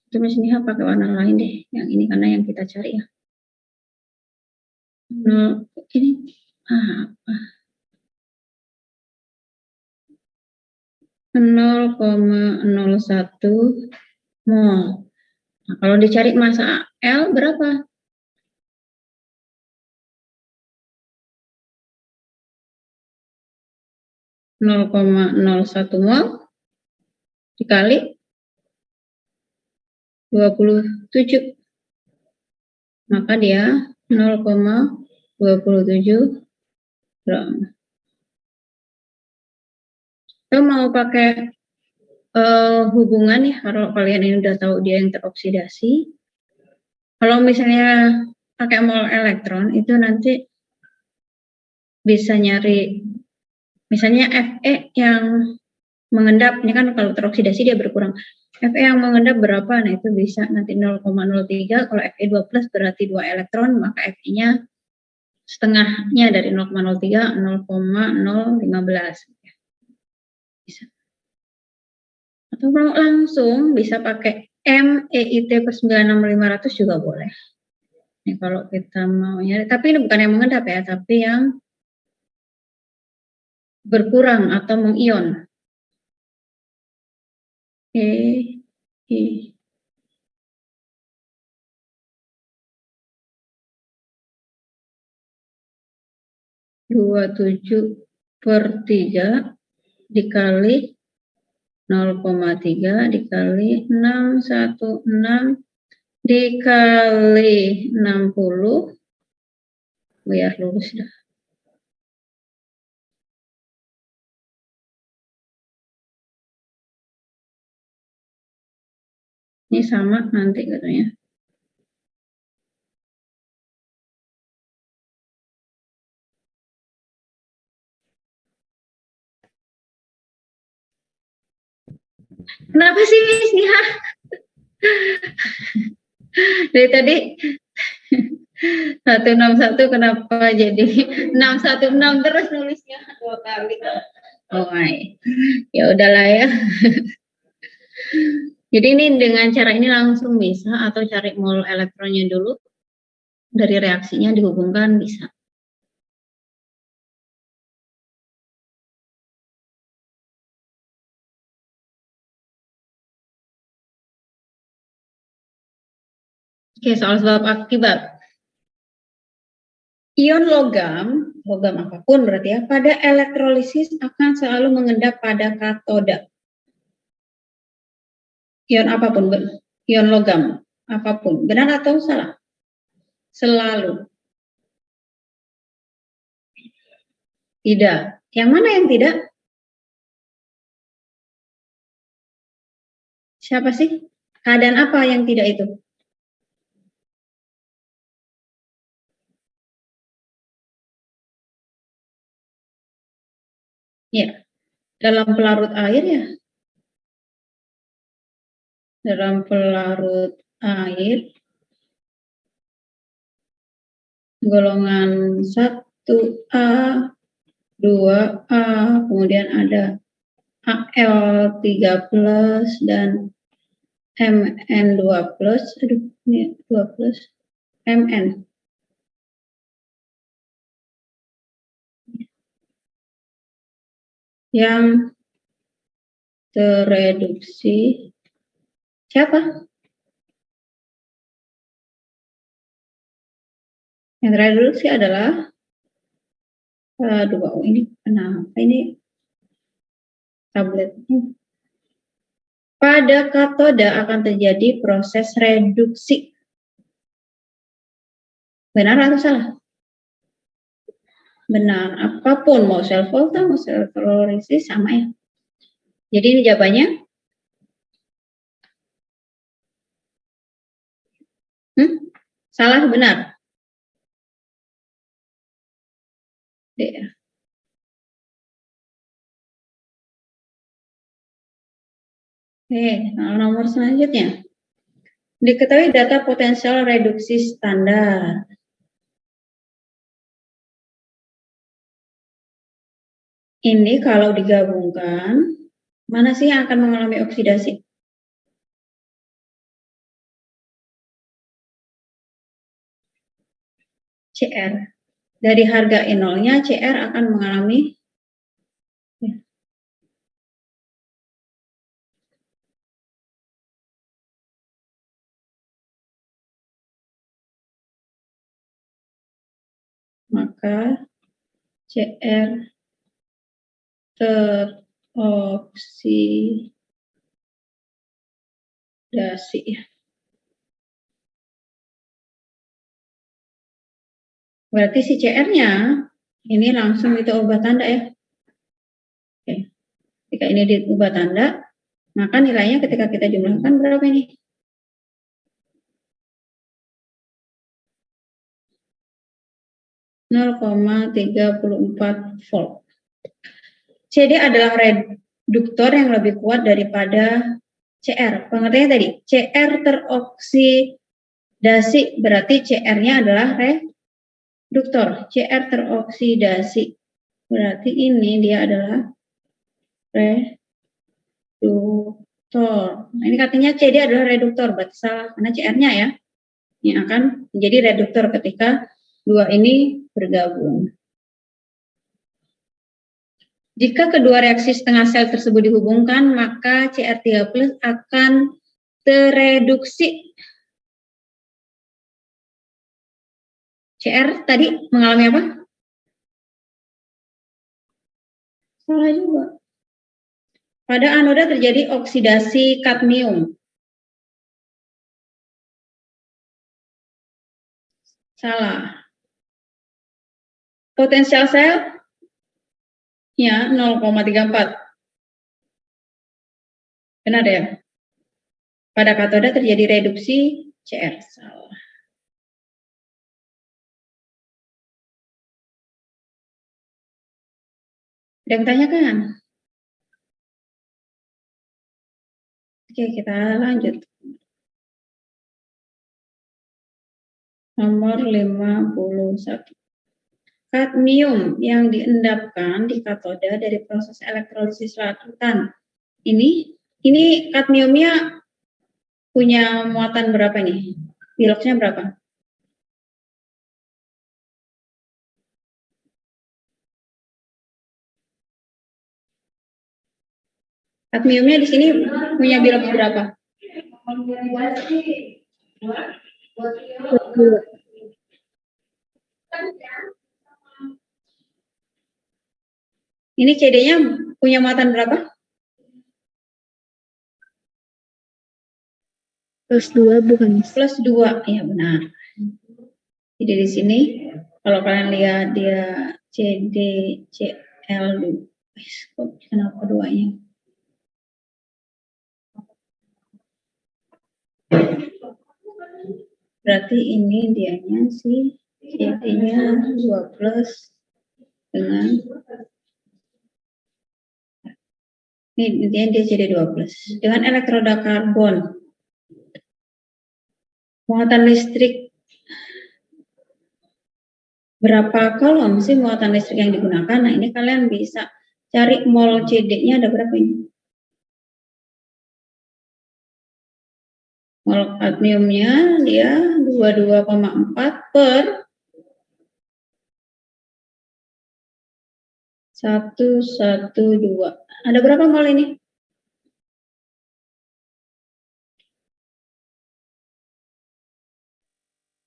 Tulis ini pakai warna lain deh, yang ini karena yang kita cari ya. Ini apa? 0,01 mol. Nah, kalau dicari massa L berapa? (0,01 mol dikali 27, maka dia 0,27 gram. Kita mau pakai hubungan ya, kalau kalian ini udah tahu dia yang teroksidasi. Kalau misalnya pakai mol elektron itu nanti bisa nyari misalnya Fe yang mengendap, ini kan kalau teroksidasi dia berkurang. Fe yang mengendap berapa? Nah, itu bisa nanti 0,03. Kalau Fe2+ berarti 2 elektron, maka Fe-nya setengahnya dari 0,03, 0,015. Bisa. Atau mau langsung bisa pakai MEIT per 96500 juga boleh. Ini kalau kita mau nyari, tapi ini bukan yang mengendap ya, tapi yang berkurang atau mengion. I 27/3 dikali 0,3 dikali 616 dikali 60 biar lurus dah. Ini sama nanti katanya. Kenapa sih Miss Nia? Dari tadi 161 kenapa jadi 616 terus nulisnya 2 kali? Oh my. Ya udahlah ya. Jadi ini dengan cara ini langsung bisa, atau cari mol elektronnya dulu dari reaksinya dihubungkan bisa. Oke, soal sebab akibat. Ion logam apapun berarti ya, pada elektrolisis akan selalu mengendap pada katoda. Ion apapun, ion logam apapun, benar atau salah? Selalu. Tidak. Yang mana yang tidak? Siapa sih? Keadaan apa yang tidak itu? Ya, dalam pelarut air ya. Dalam pelarut air golongan 1A, 2A, kemudian ada Al3+ dan Mn2+, aduh ini 2+, Mn. Yang tereduksi siapa? Yang tereduksi adalah 2. Oh, ini kenapa ini tabletnya Pada katoda akan terjadi proses reduksi. Benar atau salah? Benar. Apapun, mau self volta, mau self electrolysis, sama ya. Jadi ini jawabannya. Salah, benar? D ya. Oke, nomor selanjutnya. Diketahui data potensial reduksi standar. Ini kalau digabungkan, mana sih yang akan mengalami oksidasi? CR. Dari harga E0-nya, CR akan mengalami maka CR teroksidasi. Berarti si CR-nya ini langsung itu ubah tanda ya. Oke. Jika ini diubah tanda, maka nilainya ketika kita jumlahkan berapa ini? (0,34 volt). CD adalah reduktor yang lebih kuat daripada CR. Pengertiannya tadi, CR teroksidasi, berarti CR-nya adalah reduktor. CR teroksidasi, berarti ini dia adalah reduktor. Nah, ini katanya CD adalah reduktor, berarti salah, karena CR-nya ya, yang akan menjadi reduktor ketika dua ini bergabung. Jika kedua reaksi setengah sel tersebut dihubungkan, maka Cr3+ akan tereduksi. Cr tadi mengalami apa? Salah juga. Pada anoda terjadi oksidasi kadmium. Salah. Potensial sel ya 0,34. Benar ya? Pada katoda terjadi reduksi CR. Salah. Ada yang tanyakan? Oke, kita lanjut. Nomor 51. Kadmium yang diendapkan di katoda dari proses elektrolisis larutan. Ini kadmiumnya punya muatan berapa nih? Piloksnya berapa? Kadmiumnya di sini punya biloks berapa? Ini CD-nya punya muatan berapa? +2 bukan, Miss? +2, ya benar. Jadi di sini kalau kalian lihat dia CDCl, kenapa duanya? Berarti ini dianya si CD-nya 2+ dengan ini dia CD2+ dengan elektroda karbon. Muatan listrik berapa kolom sih muatan listrik yang digunakan? Nah, ini kalian bisa cari mol CD-nya ada berapa ini? Mol kadmiumnya dia 22,4 per 112. Ada berapa mol ini?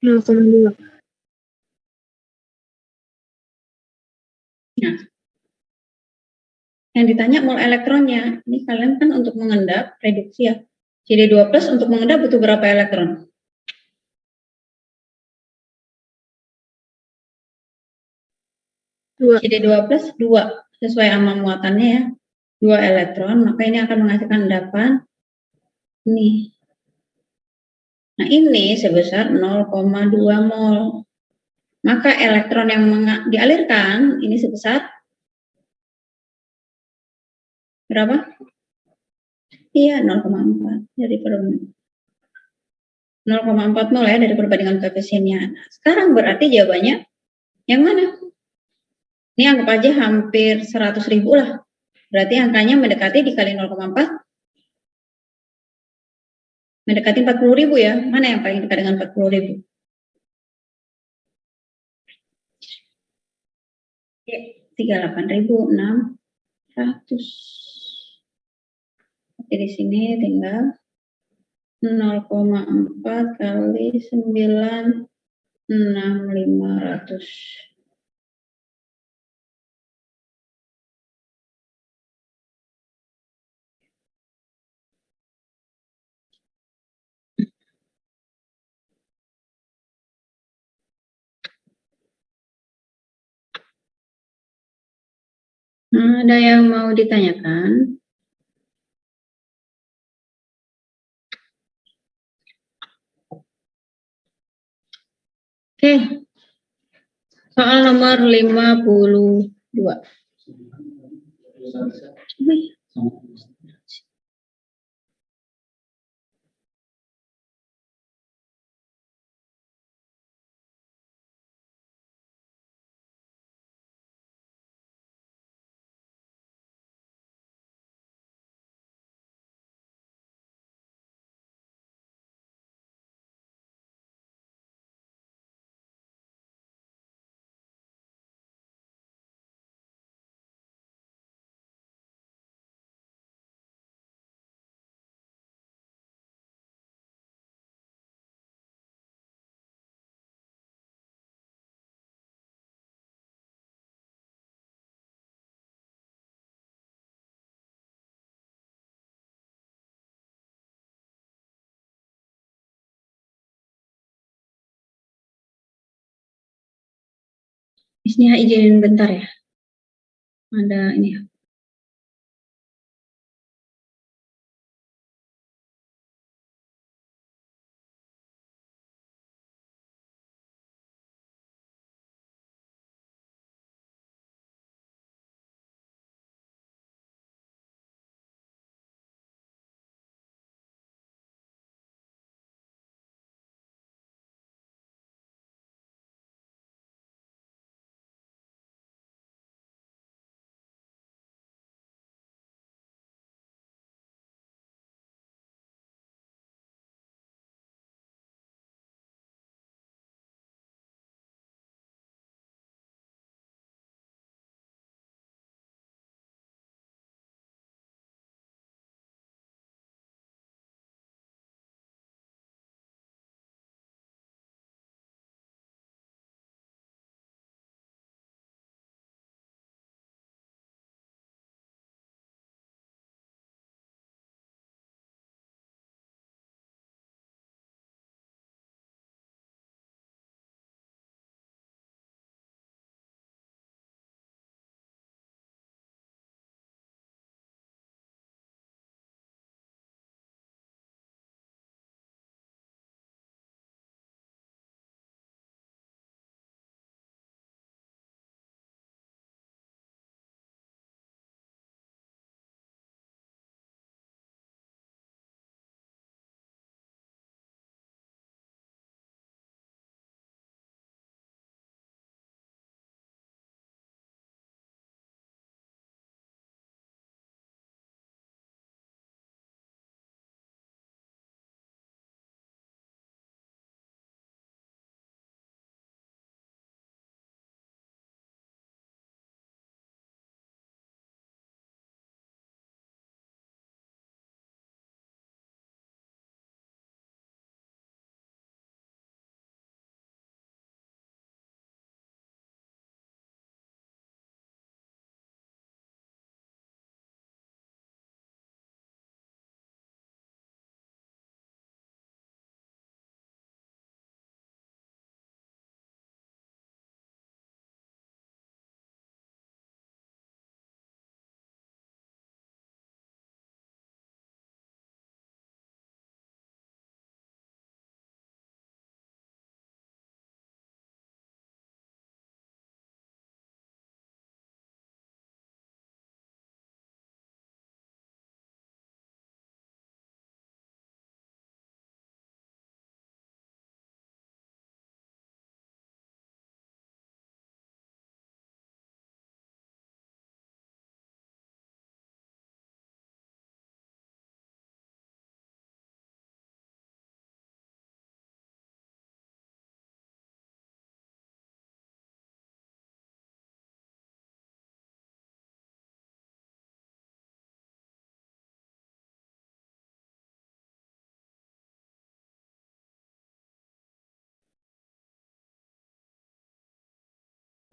Nol koma dua. Nah, Yang ditanya mol elektronnya. Ini kalian kan untuk mengendap reduksi ya. CD2 plus untuk mengendap butuh berapa elektron? Dua. CD2 plus 2 sesuai sama muatannya ya. 2 elektron, maka ini akan menghasilkan endapan ini. Nah, ini sebesar 0,2 mol. Maka elektron yang dialirkan ini sebesar berapa? Iya, 0,4 dari 0,4 mol ya dari perbandingan koefisiennya. Nah, sekarang berarti jawabannya yang mana? Ini anggap aja hampir 100.000 lah. Berarti angkanya mendekati dikali 0,4. Mendekati 40.000 ya. Mana yang paling dekat dengan 40.000? Oke, 38.600. Oke, di sini tinggal 0,4 kali 9.6500. Nah, ada yang mau ditanyakan? Oke, soal nomor 52. Isnya izin bentar ya. Ada ini ya.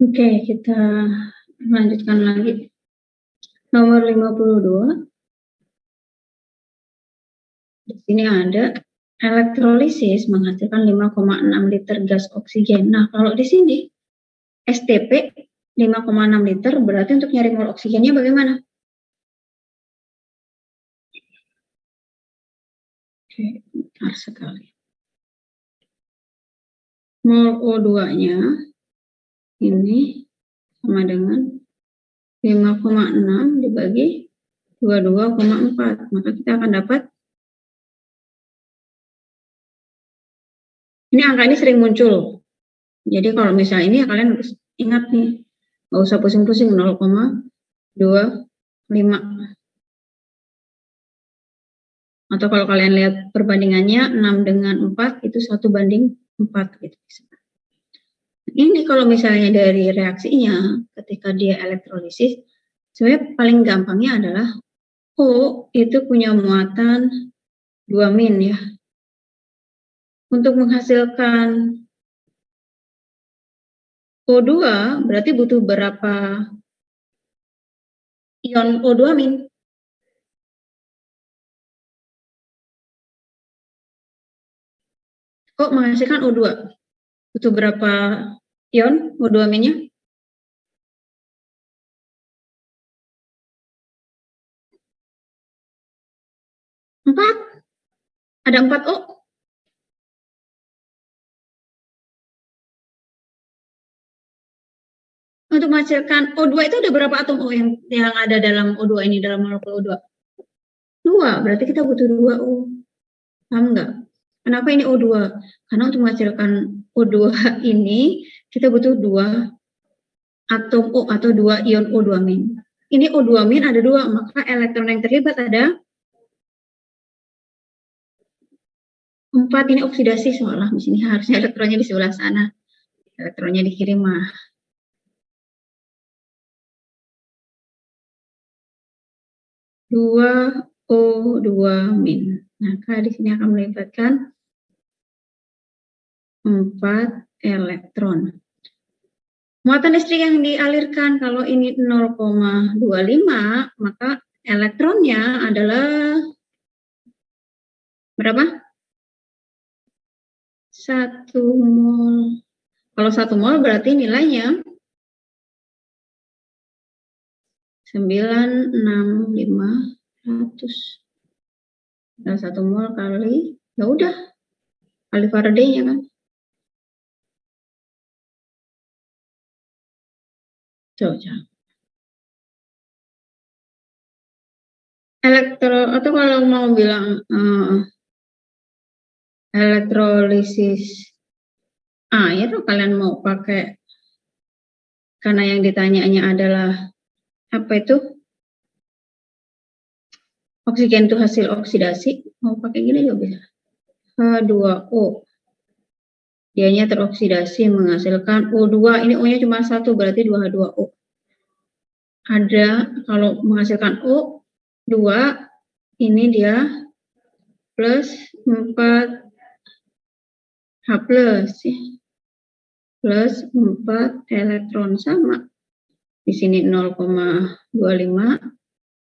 Oke, kita lanjutkan lagi. Nomor 52. Di sini ada elektrolisis menghasilkan 5,6 liter gas oksigen. Nah, kalau di sini STP 5,6 liter berarti untuk nyari mol oksigennya bagaimana? Oke, benar sekali. Mol O2-nya ini sama dengan 5,6 dibagi 22,4. Maka kita akan dapat, ini angka ini sering muncul. Jadi kalau misalnya ini kalian harus ingat nih, nggak usah pusing-pusing, 0,25. Atau kalau kalian lihat perbandingannya 6 dengan 4 itu 1:4 gitu. Ini kalau misalnya dari reaksinya ketika dia elektrolisis, sebenarnya paling gampangnya adalah O itu punya muatan 2 min ya. Untuk menghasilkan O2 berarti butuh berapa ion O2 min? Kok menghasilkan O2? Butuh berapa ion O2 minnya? 4. Ada 4 O. Untuk menghasilkan O2 itu ada berapa atom O yang ada dalam O2 ini, dalam molekul O2? 2, berarti kita butuh 2 O. Paham nggak? Kenapa ini O2? Karena untuk menghasilkan O2 ini, kita butuh 2 atom O atau 2 ion O2 min. Ini O2 min ada 2, maka elektron yang terlibat ada 4. Ini oksidasi soalnya di sini harusnya elektronnya di sebelah sana. Elektronnya dikirim mah. 2 O2 min. Maka di sini akan melibatkan 4 elektron. Muatan listrik yang dialirkan kalau ini 0,25, maka elektronnya adalah berapa? 1 mol. Kalau 1 mol berarti nilainya 96500. Nah, 1 mol kali, ya udah, kali Faraday-nya kan. Coba. Atau kalau mau bilang elektrolisis air, kalian mau pakai, karena yang ditanyanya adalah apa itu? Oksigen itu hasil oksidasi, mau pakai gini juga bisa. H2O. Dianya teroksidasi menghasilkan O2. Ini O-nya cuma 1, berarti 2H2O. Ada kalau menghasilkan O2, ini dia plus 4H plus ya. Plus 4 elektron sama. Di sini 0,25,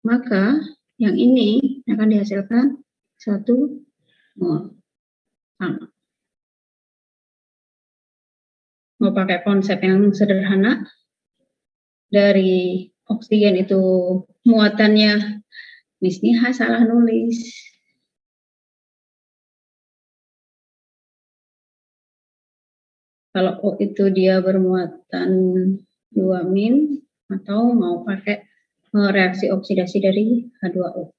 maka yang ini akan dihasilkan 1 mol. Sama. Mau pakai konsep yang sederhana, dari oksigen itu muatannya, Miss Niha salah nulis. Kalau O itu dia bermuatan 2 min, atau mau pakai reaksi oksidasi dari H2O.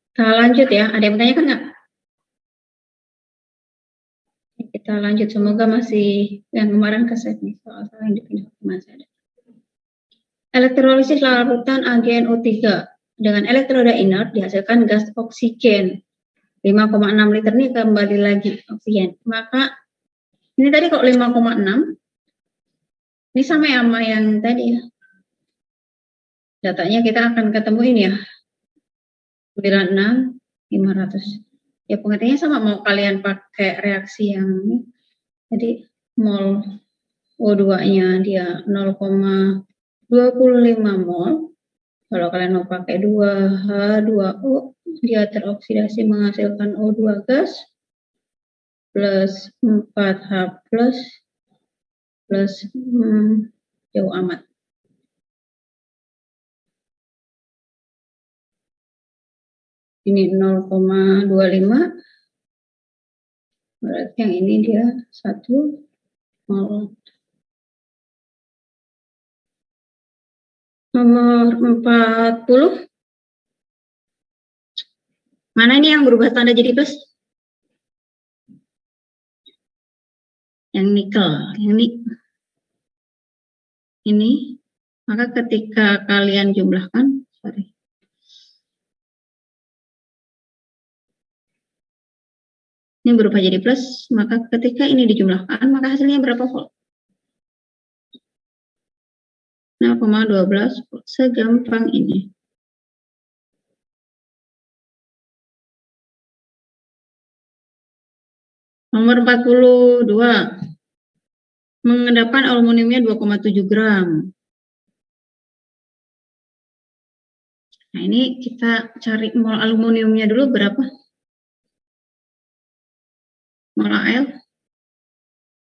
Kita lanjut ya, ada yang bertanyakan nggak? Kita lanjut, semoga masih yang kemarin keset nih, soal-soal yang dipindah masih ada. Elektrolisis larutan AgNO3 dengan elektroda inert dihasilkan gas oksigen 5,6 liter, nih kembali lagi oksigen. Maka ini tadi kok 5,6, ini sama ya sama yang tadi ya. Datanya kita akan ketemu ini ya, 96 500. Ya pengertiannya sama, mau kalian pakai reaksi yang ini. Jadi mol O2-nya dia 0,25 mol. Kalau kalian mau pakai 2H2O, dia teroksidasi menghasilkan O2 gas plus 4H plus jauh amat. Ini 0,25, berarti yang ini dia 1 mol. Nomor 40. Mana ini yang berubah tanda jadi plus? Yang nikel, yang ini. Maka ketika kalian jumlahkan, ini berubah jadi plus, maka ketika ini dijumlahkan, maka hasilnya berapa volt? 0,12 volt. Segampang ini. Nomor 42. Mengendapkan aluminiumnya 2,7 gram. Nah, ini kita cari mol aluminiumnya dulu berapa? Mol Al.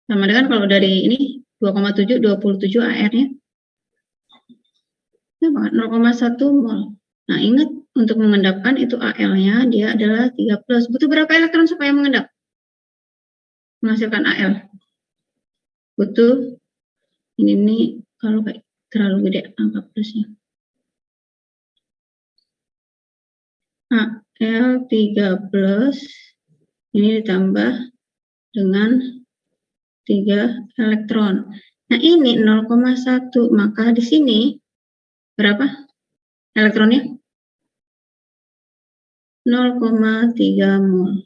Sama dengan kalau dari ini 2,7, 27 AR-nya. 0,1 mol. Nah, ingat untuk mengendapkan itu AL-nya dia adalah 3+. Butuh berapa elektron supaya mengendap? Menghasilkan AL. Butuh ini kalau kayak terlalu gede angka plusnya. AL 3+ ini ditambah dengan 3 elektron. Nah, ini 0,1, maka di sini berapa elektronnya? 0,3 mol.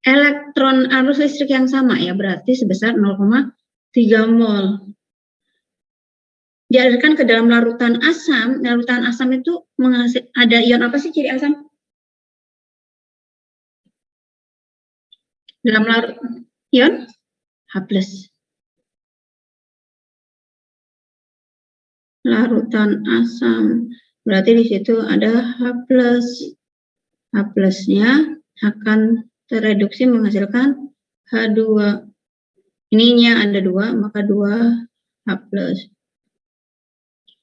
Elektron arus listrik yang sama ya, berarti sebesar 0,3 mol. Dialirkan ke dalam larutan asam. Larutan asam itu ada ion apa sih ciri asam? Dalam larutan ion H+. Larutan asam. Berarti di situ ada H+. H+-nya akan tereduksi menghasilkan H2. Ininya ada 2, maka 2H+.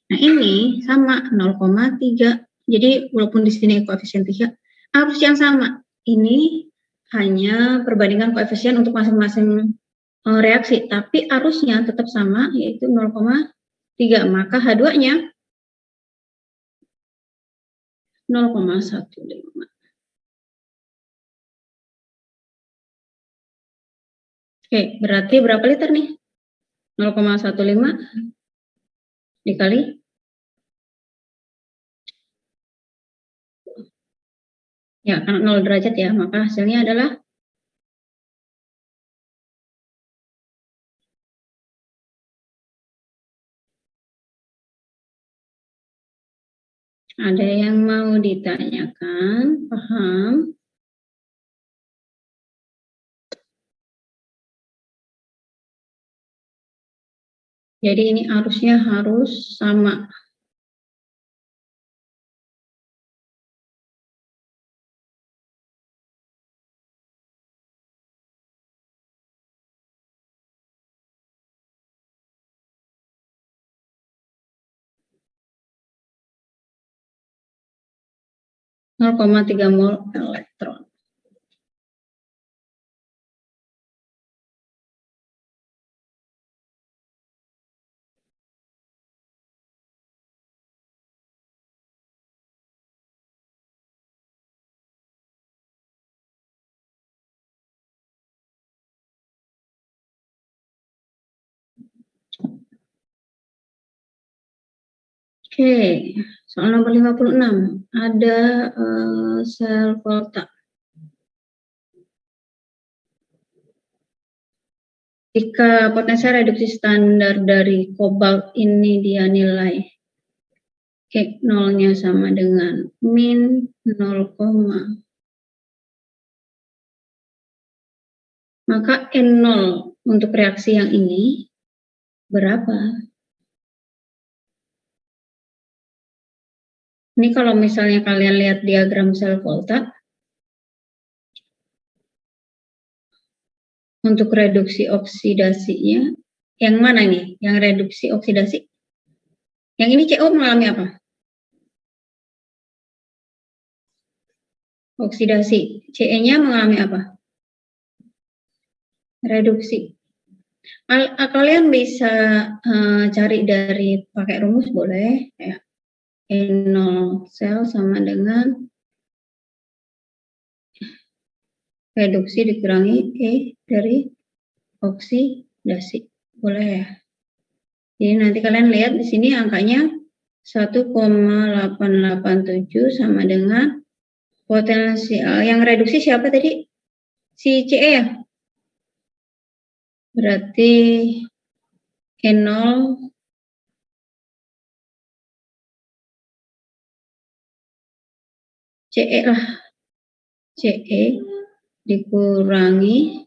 Nah, ini sama 0,3. Jadi walaupun di sini koefisien 3, arus yang sama. Ini hanya perbandingan koefisien untuk masing-masing reaksi, tapi arusnya tetap sama, yaitu 0,3. Maka H2-nya 0,15. Oke, berarti berapa liter nih? 0,15 dikali ya, karena 0 derajat ya, maka hasilnya adalah ada yang mau ditanyakan, paham? Jadi ini arusnya harus sama. Nol 0,3 mol elektron. Oke, soal nomor 56. Ada sel volta. Jika potensial reduksi standar dari kobalt ini dia nilai E0-nya sama dengan min 0,0 Maka N0 untuk reaksi yang ini berapa? Ini kalau misalnya kalian lihat diagram sel volta, untuk reduksi oksidasinya, yang mana nih? Yang reduksi oksidasi? Yang ini CO mengalami apa? Oksidasi. CE-nya mengalami apa? Reduksi. Kalian bisa cari dari pakai rumus boleh, ya. N0 sel sama dengan reduksi dikurangi E dari oksidasi. Boleh ya. Jadi nanti kalian lihat di sini angkanya 1,887 sama dengan potensial. Yang reduksi siapa tadi? Si CE ya? Berarti N0 CE lah. CE dikurangi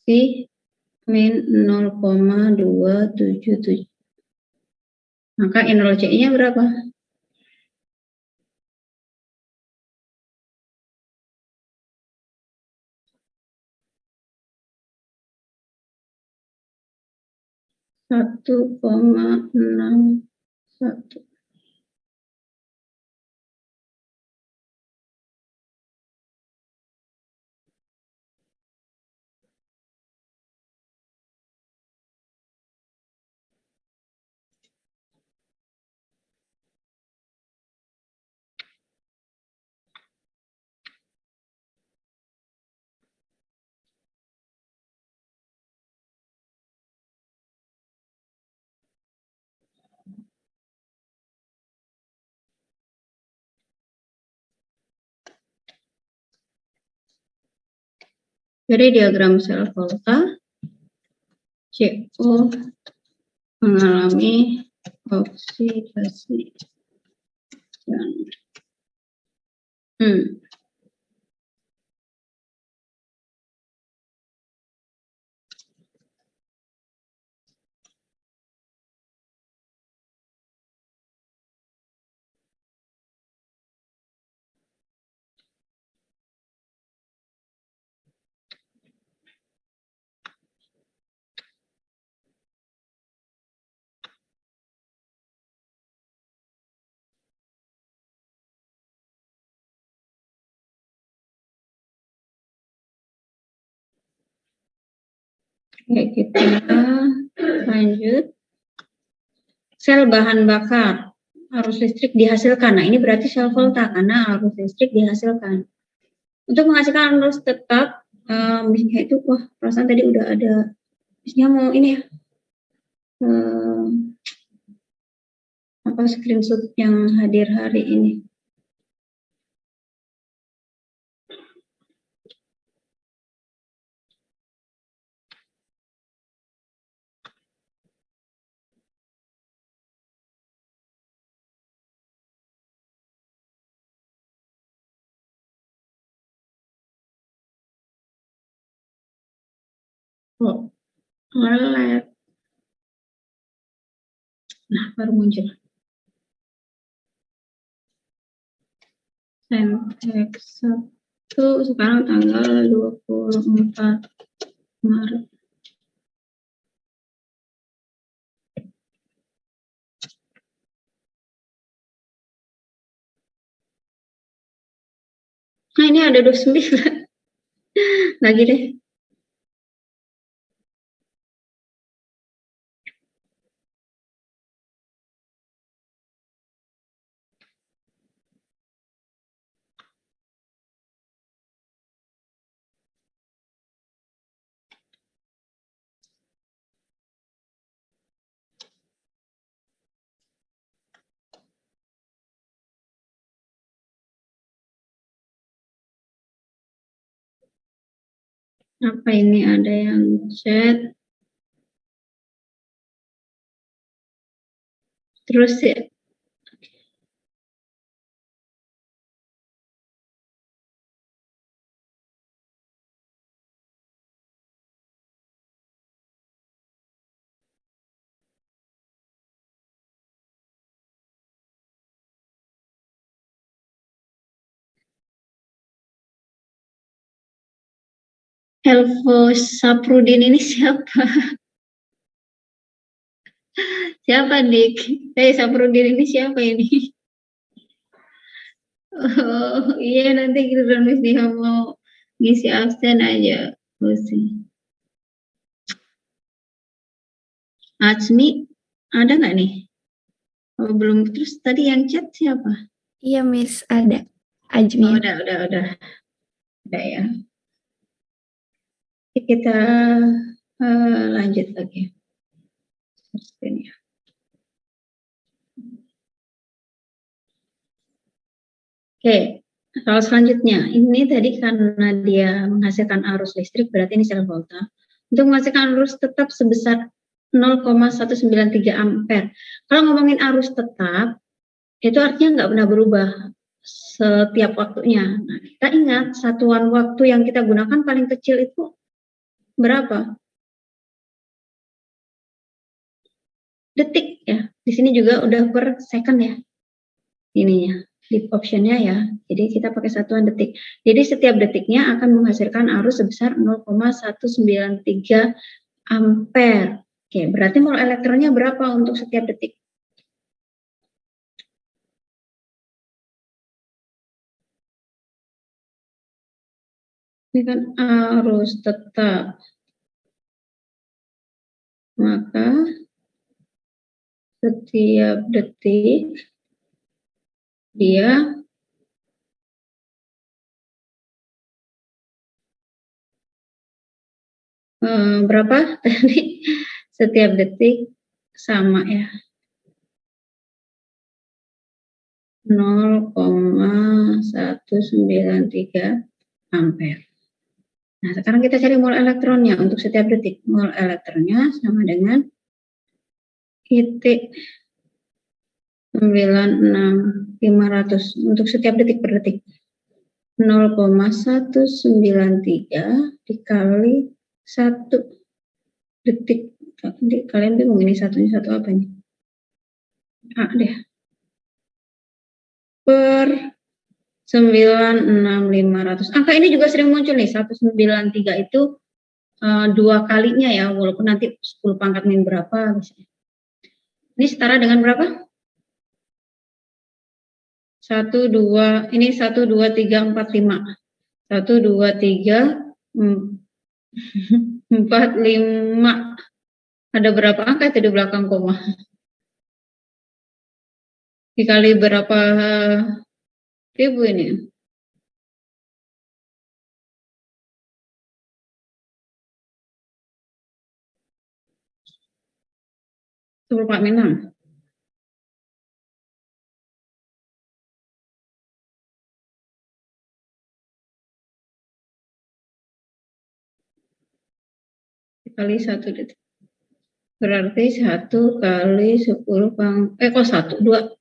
si min 0,277. Maka N0 CE-nya berapa? Satu koma 61. Dari diagram sel volta, CO mengalami oksidasi dan kita lanjut. Sel bahan bakar, arus listrik dihasilkan. Nah, ini berarti sel volta karena arus listrik dihasilkan. Untuk menghasilkan arus tetap, bisnya itu, wah, perasaan tadi udah ada. Bisnya mau ini ya, apa screenshot yang hadir hari ini. Oh, nge-lag. Nah, baru muncul. X1 sekarang tanggal 24 Maret. Nah, ini ada 29. Lagi deh. Apa ini, ada yang chat? Terus ya, Helvosaprudin ini siapa? Siapa, Dik? Saprudin ini siapa ini? Oh, iya nanti kita dia mau ngisi absen aja. Pusing. Azmi, ada nggak nih? Oh, belum. Terus tadi yang chat siapa? Iya, Miss, ada. Oh, Ajmi. udah. Udah ya. Oke, kita lanjut lagi. Ini. Oke, soal selanjutnya. Ini tadi karena dia menghasilkan arus listrik, berarti ini sel volta. Untuk menghasilkan arus tetap sebesar 0,193 ampere. Kalau ngomongin arus tetap, itu artinya nggak pernah berubah setiap waktunya. Nah, kita ingat satuan waktu yang kita gunakan paling kecil itu berapa? Detik ya. Di sini juga udah per second ya. Ininya di optionnya ya. Jadi kita pakai satuan detik. Jadi setiap detiknya akan menghasilkan arus sebesar 0,193 ampere. Oke, berarti mol elektronnya berapa untuk setiap detik? Ini kan arus tetap. Maka setiap detik dia berapa tadi? Setiap detik sama ya. 0,193 ampere. Nah, sekarang kita cari mol elektronnya untuk setiap detik. Mol elektronnya sama dengan IT 96.500 untuk setiap detik per detik. 0,193 dikali 1 detik. Kalian bingung ini satunya satu apa nih? A deh. Per 96.500. Angka ini juga sering muncul nih, 193 itu 2 kalinya ya, walaupun nanti 10 pangkat min berapa misalnya. Ini setara dengan berapa? 1, 2, ini 1, 2, 3, 4, 5. 1, 2, 3, 4, 5. Ada berapa angka itu di belakang koma? Dikali berapa ribu ini? Pak Minang. Dikali 1 detik. Berarti 1 kali 10 kok 1, 2.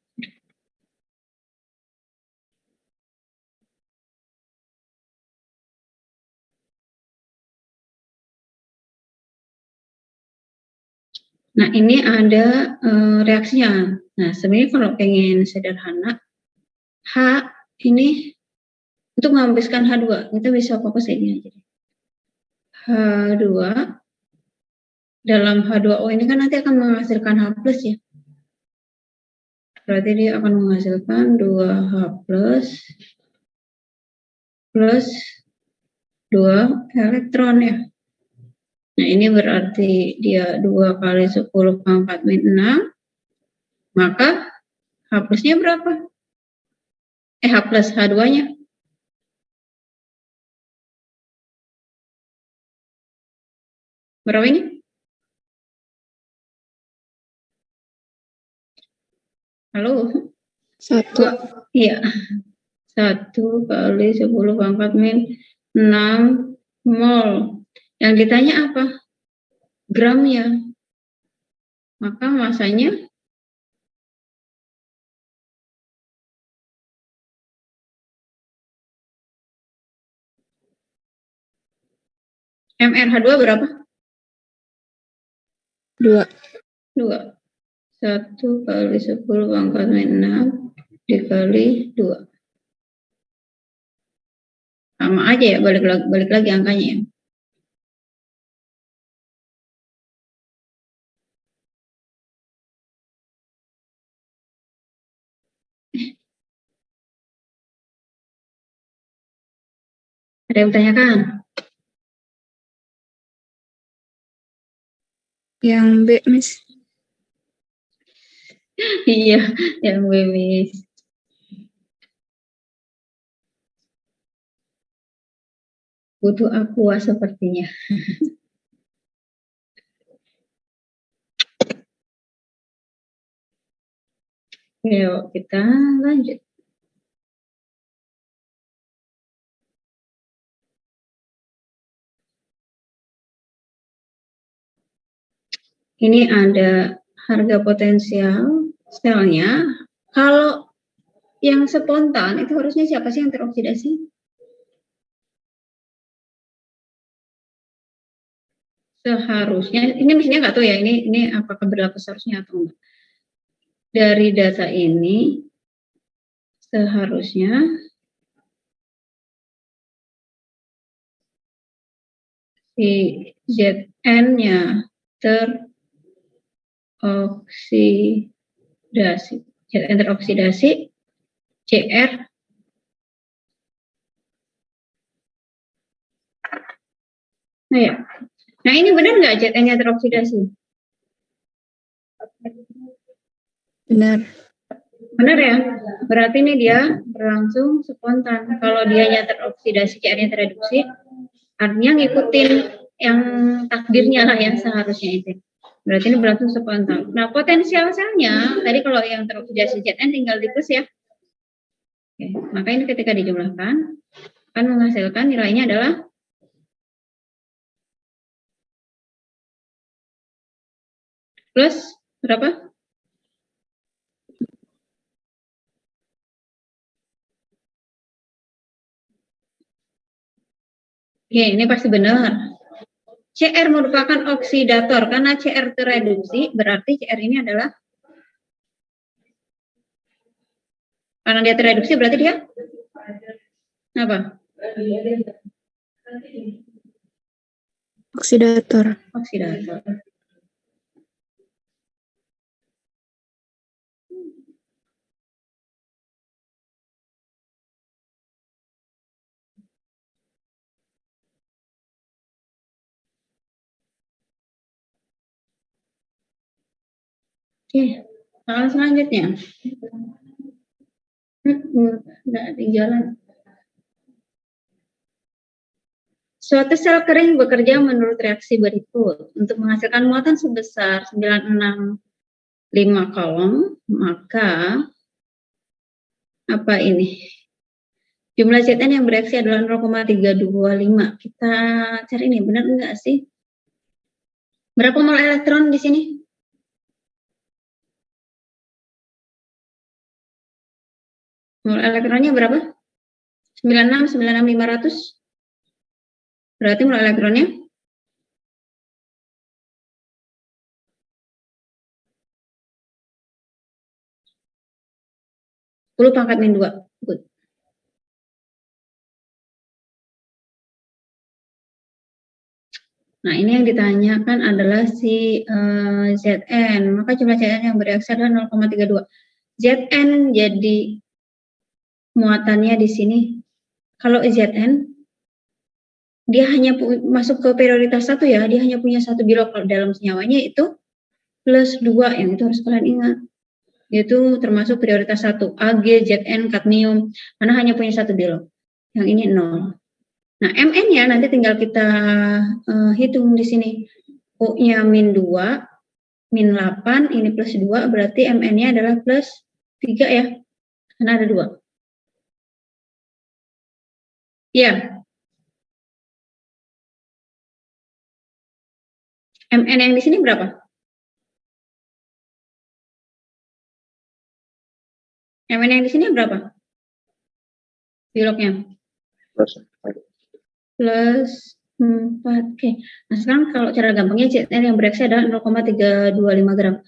Nah, ini ada reaksinya. Nah, sebenarnya kalau pengen sederhana, H ini untuk menghabiskan H2, kita bisa fokus ini aja. H2 dalam H2O ini kan nanti akan menghasilkan H+ ya. Berarti dia akan menghasilkan 2H+ plus 2 elektron ya. Nah, ini berarti dia 2 kali 10 pangkat min 6. Maka H+-nya berapa? H+ H2-nya. Berapa ini? Halo? 1. Iya. 1 kali 10 pangkat min 6 mol. Yang ditanya apa? Gramnya. Maka masanya MrH2 berapa? 2. 2. 1 kali 10 pangkat min 6 dikali 2. Sama aja ya, balik lagi angkanya ya. Ada yang tanyakan? Yang B, Miss. Iya, yang Miss. Butuh aqua sepertinya. Yuk, kita lanjut. Ini ada harga potensial selnya. Kalau yang spontan itu harusnya siapa sih yang teroksidasi? Seharusnya, ini misalnya nggak tahu ya, ini apakah berlaku seharusnya atau enggak. Dari data ini, seharusnya si Zn-nya teroksidasi. Zn teroksidasi, Cr nah ya. Nah ini benar nggak Zn-nya teroksidasi? Benar. Benar ya? Berarti ini dia berlangsung spontan. Kalau dianya teroksidasi, Cr-nya tereduksi, artinya ngikutin yang takdirnya lah yang seharusnya itu. Berarti ini berlangsung spontan. Nah, potensial selnya, tadi kalau yang teroksidasi Zn tinggal di plus ya. Oke, maka ini ketika dijumlahkan, akan menghasilkan nilainya adalah plus berapa? Oke, ini pasti benar. Cr merupakan oksidator, karena Cr tereduksi, berarti Cr ini adalah, karena dia tereduksi berarti dia apa? Oksidator. Oksidator. Oke, soal selanjutnya. Nggak tinggalan. Suatu sel kering bekerja menurut reaksi berikut. Untuk menghasilkan muatan sebesar 965 kolom, maka apa ini? Jumlah Zn yang bereaksi adalah 0,325. Kita cari ini, benar enggak sih? Berapa mol elektron di sini? Mol elektronnya berapa? 96, 500. Berarti mol elektronnya 10 pangkat min 2. Good. Nah, ini yang ditanyakan adalah si Zn. Maka jumlah Zn yang bereaksi adalah 0,32. Zn jadi muatannya di sini. Kalau Zn, dia hanya masuk ke prioritas 1 ya, dia hanya punya 1 bilok. Kalau dalam senyawanya itu plus 2, yang itu harus kalian ingat. Itu termasuk prioritas 1, Ag, Zn, kadmium, karena hanya punya 1 bilok. Yang ini 0. Nah, Mn-nya nanti tinggal kita hitung di sini. U-nya min 2, min 8, ini plus 2, berarti Mn-nya adalah plus 3 ya, karena ada 2. Ya. Mn yang di sini berapa? Mn yang di sini berapa? Biloknya? Plus 4. Oke. Nah, sekarang kalau cara gampangnya Zn yang bereaksi adalah 0,325 gram.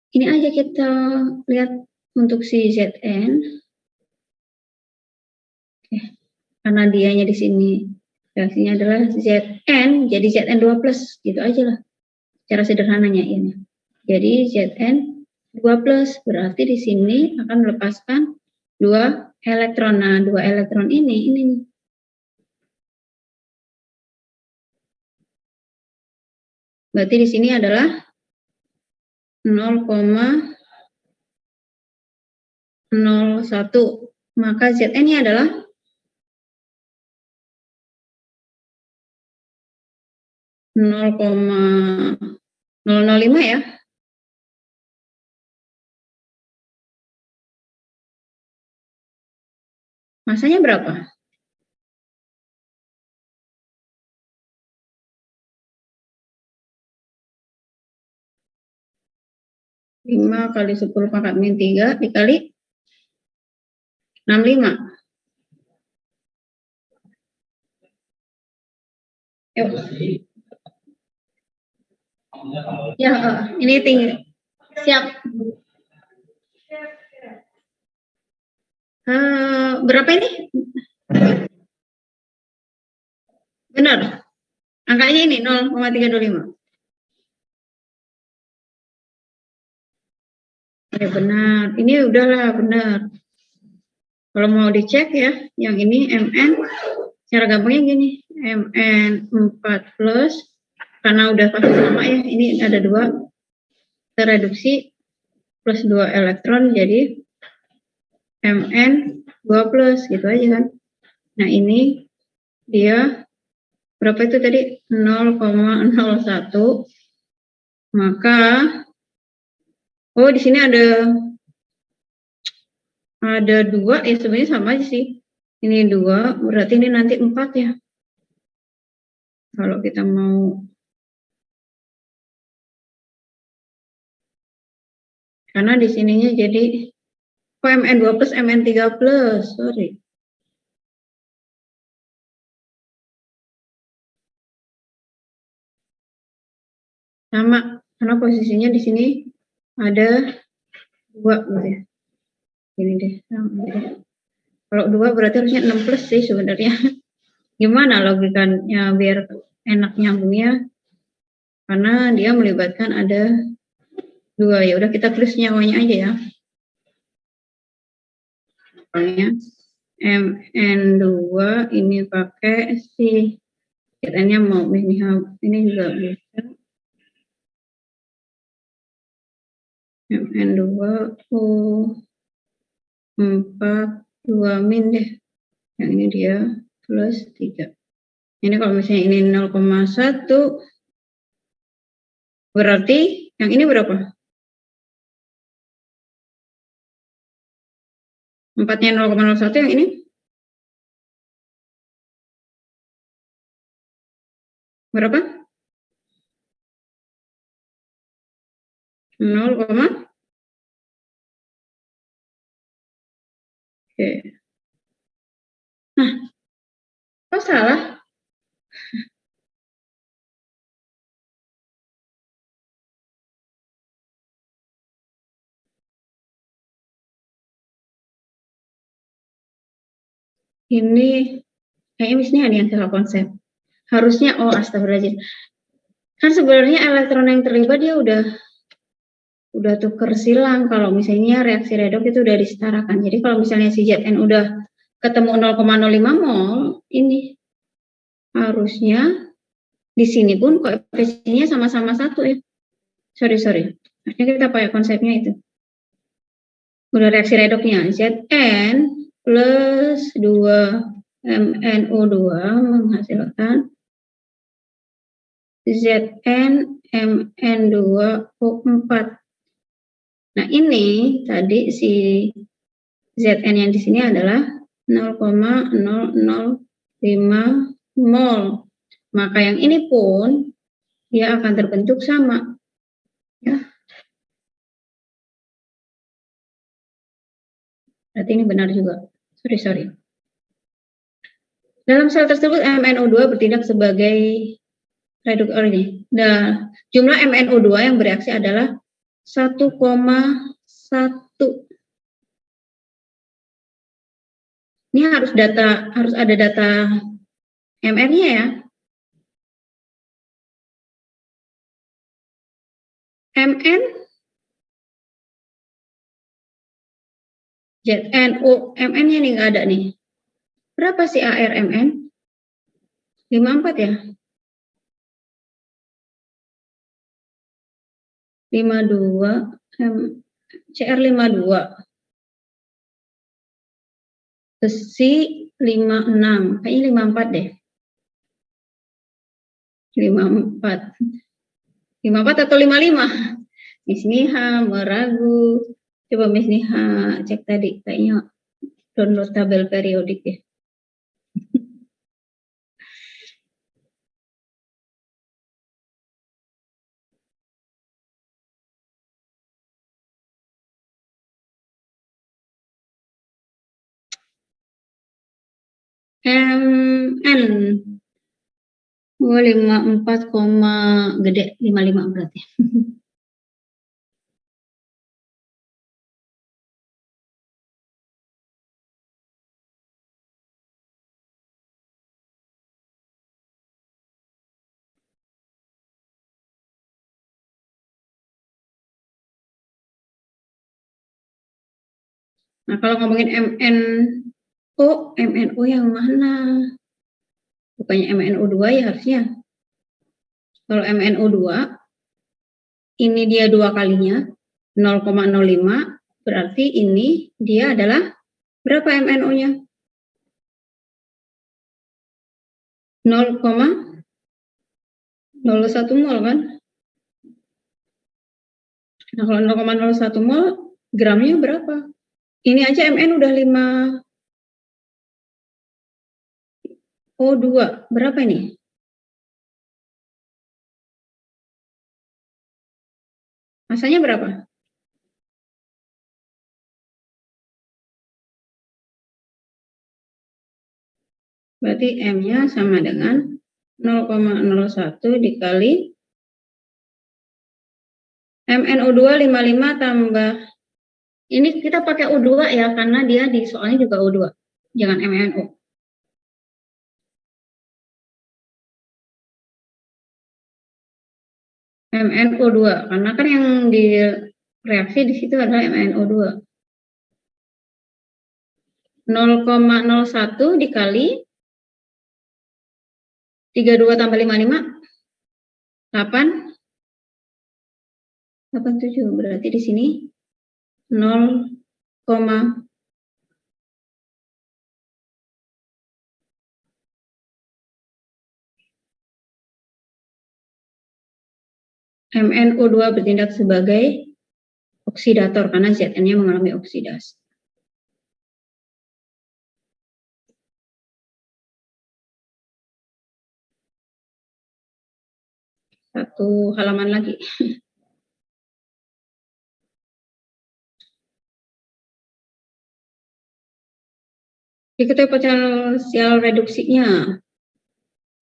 Ini aja kita lihat untuk si Zn. Oke. Karena dianya di sini reaksinya adalah Zn, jadi Zn2+, gitu aja lah. Cara sederhananya ini. Jadi Zn 2 plus, berarti di sini akan melepaskan 2 elektron. Nah, 2 elektron ini nih. Berarti di sini adalah 0,01. Maka Zn-nya adalah 0,005 ya. Masanya berapa? 5 kali 10 pangkat min 3 dikali 65. Yuk. Ya, ini tinggi. Siap. Berapa ini? Benar. Angkanya ini 0,325. Ya benar. Ini udahlah benar. Kalau mau dicek ya, yang ini Mn, cara gampangnya gini, Mn 4 plus, karena udah pasti sama ya, ini ada 2, tereduksi plus 2 elektron, jadi Mn 2 plus, gitu aja kan. Nah ini dia, berapa itu tadi? 0,01, maka, oh di sini ada 2 ya, sebenarnya sama aja sih. Ini 2, berarti ini nanti 4 ya. Kalau kita mau, karena di sininya jadi Mn 2 plus, Mn 3 plus, sorry. Sama, karena posisinya di sini ada 2 gitu ya. Ini deh, kalau 2 berarti harusnya 6 plus sih sebenarnya. Gimana logikanya biar enak nyambungnya? Karena dia melibatkan ada 2, ya udah kita tulis nyawanya aja ya. Misalnya Mn2 ini pakai si Zn-nya mau ini juga bisa. Mn2 4 2 min deh. Yang ini dia plus 3. Ini kalau misalnya ini 0,1 berarti yang ini berapa? 4-nya 0,01, yang ini? Berapa? 0, oke. Nah, kok salah? Ini kayaknya misalnya ada yang salah konsep. Harusnya, oh astagfirullahaladzim. Kan sebenarnya elektron yang terlibat dia udah tuker silang. Kalau misalnya reaksi redox itu udah disetarakan. Jadi kalau misalnya si Zn udah ketemu 0,05 mol, ini harusnya di sini pun koefisiennya sama-sama 1 ya. Sorry. Harusnya kita pakai konsepnya itu. Udah reaksi redoxnya. Zn plus 2 MnO2 menghasilkan Zn Mn2O4. Nah, ini tadi si Zn yang di sini adalah 0,005 mol. Maka yang ini pun dia akan terbentuk sama. Ya. Berarti ini benar juga. Sorry. Dalam sel tersebut MnO2 bertindak sebagai reduktor ini. Nah, jumlah MnO2 yang bereaksi adalah 1,1. Ini harus ada data MR-nya ya. Mn ZN, MN-nya nih nggak ada nih. Berapa sih ARMN? 54 ya? 52, CR 52. Besi 56, kayaknya 54 deh. 54. 54 atau 55? Miss Niha meragu. Coba Miss Niha cek tadi, kayaknya download tabel periodik ya. MN 54, gede 55 berarti. Nah, kalau ngomongin MNO yang mana? Bukannya MNO2 ya harusnya. Kalau MNO2, ini dia 2 kalinya, 0,05, berarti ini dia adalah berapa MNO-nya? 0,01 mol kan? Nah, kalau 0,01 mol, gramnya berapa? Ini aja MN udah 5 O2, berapa ini? Masanya berapa? Berarti M-nya sama dengan 0,01 dikali MnO2 55 tambah, ini kita pakai O2 ya, karena dia di soalnya juga O2, jangan MnO. MnO2, karena kan yang direaksi di situ adalah MnO2. 0,01 dikali 32 tambah 55, 87, berarti di sini 0, MnO2 bertindak sebagai oksidator karena Zn-nya mengalami oksidasi. Satu halaman lagi. Diketahui potensial reduksinya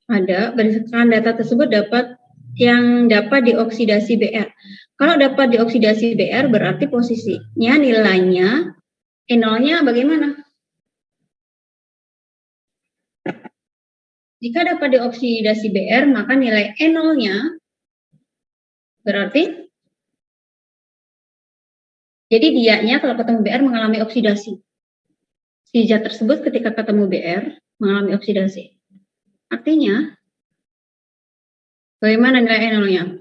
ada berdasarkan data tersebut yang dapat dioksidasi Br. Kalau dapat dioksidasi Br berarti posisinya nilainya E0-nya bagaimana? Jika dapat dioksidasi Br maka nilai E0-nya berarti jadi dianya kalau ketemu Br mengalami oksidasi. Si zat tersebut ketika ketemu Br mengalami oksidasi. Artinya, bagaimana nilai E0-nya?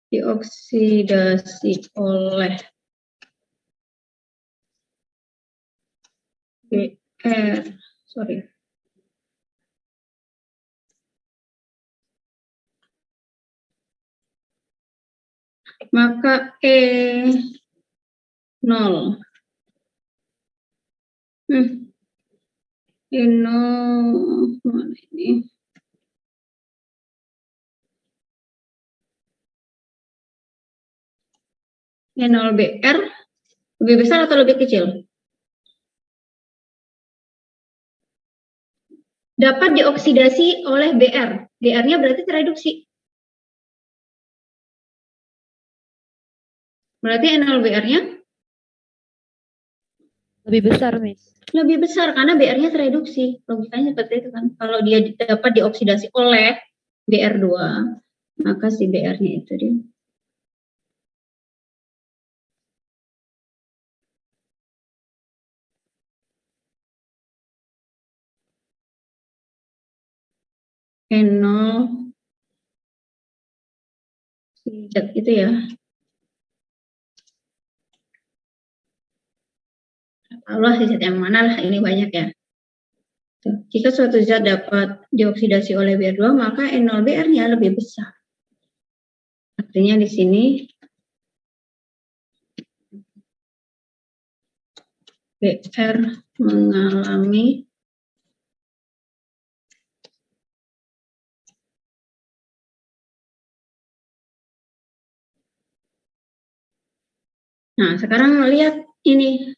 Dioksidasi oleh Br, maka E0 E0 mana ini? E0Br lebih besar atau lebih kecil? Dapat dioksidasi oleh Br. Br-nya berarti tereduksi. Berarti E0Br-nya Lebih besar, Miss. Lebih besar karena BR-nya tereduksi. Logikanya seperti itu kan. Kalau dia dapat dioksidasi oleh BR2, maka si BR-nya itu dia. N0 zat gitu ya. Allah zat yang mana lah, ini banyak ya. Jika suatu zat dapat dioksidasi oleh BR2, maka N0BR-nya lebih besar. Artinya di sini BR mengalami Nah, sekarang lihat ini.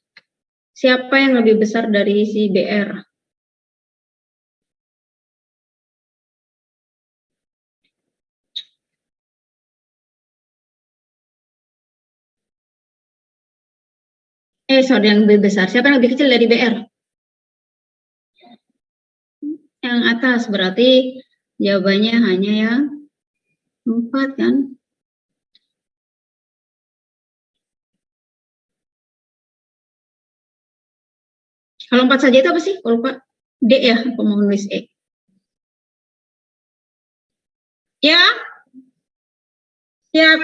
Siapa yang lebih besar dari si BR? Sorry, yang lebih besar. Siapa yang lebih kecil dari BR? Yang atas, berarti jawabannya hanya yang 4 kan? Kalau 4 saja itu apa sih? Kalau lupa. D ya, aku mau nulis E. Ya? Siap.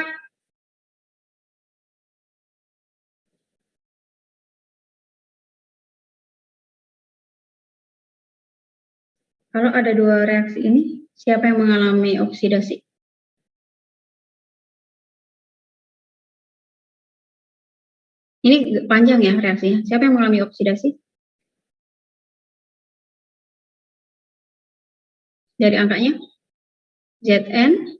Kalau ada dua reaksi ini, siapa yang mengalami oksidasi? Ini panjang ya reaksinya. Siapa yang mengalami oksidasi? Dari angkanya? Zn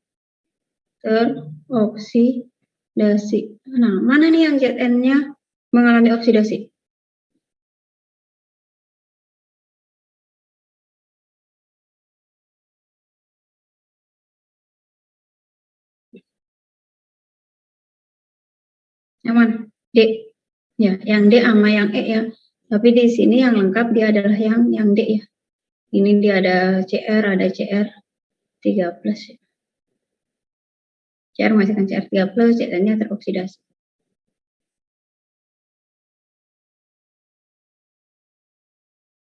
teroksidasi. Nah, mana nih yang Zn-nya mengalami oksidasi? Yang mana? D. Ya, yang D sama yang E ya. Tapi di sini yang lengkap dia adalah yang D ya. Ini dia ada CR, ada CR3+. CR menghasilkan CR3+, Zn-nya teroksidasi.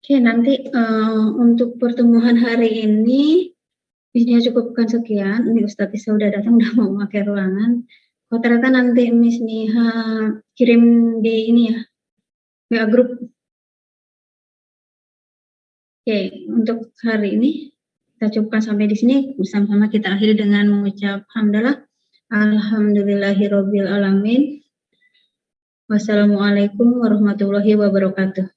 Oke, nanti untuk pertemuan hari ini Miss cukupkan sekian. Ini Ustadz Isa udah datang, udah mau pakai ruangan. Kalau ternyata nanti Miss Niha kirim di ini ya, WA group. Oke, untuk hari ini kita cukupkan sampai di sini. Bersama-sama kita akhiri dengan mengucap hamdalah. Alhamdulillahirabbil alamin. Wassalamualaikum warahmatullahi wabarakatuh.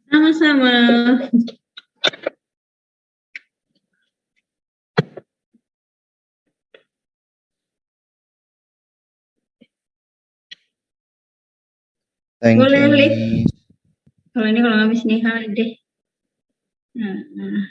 Sama-sama. Thank Boleh, you, Liv. Miss. Kalau ini kalau nggak Miss Niha deh. Nah.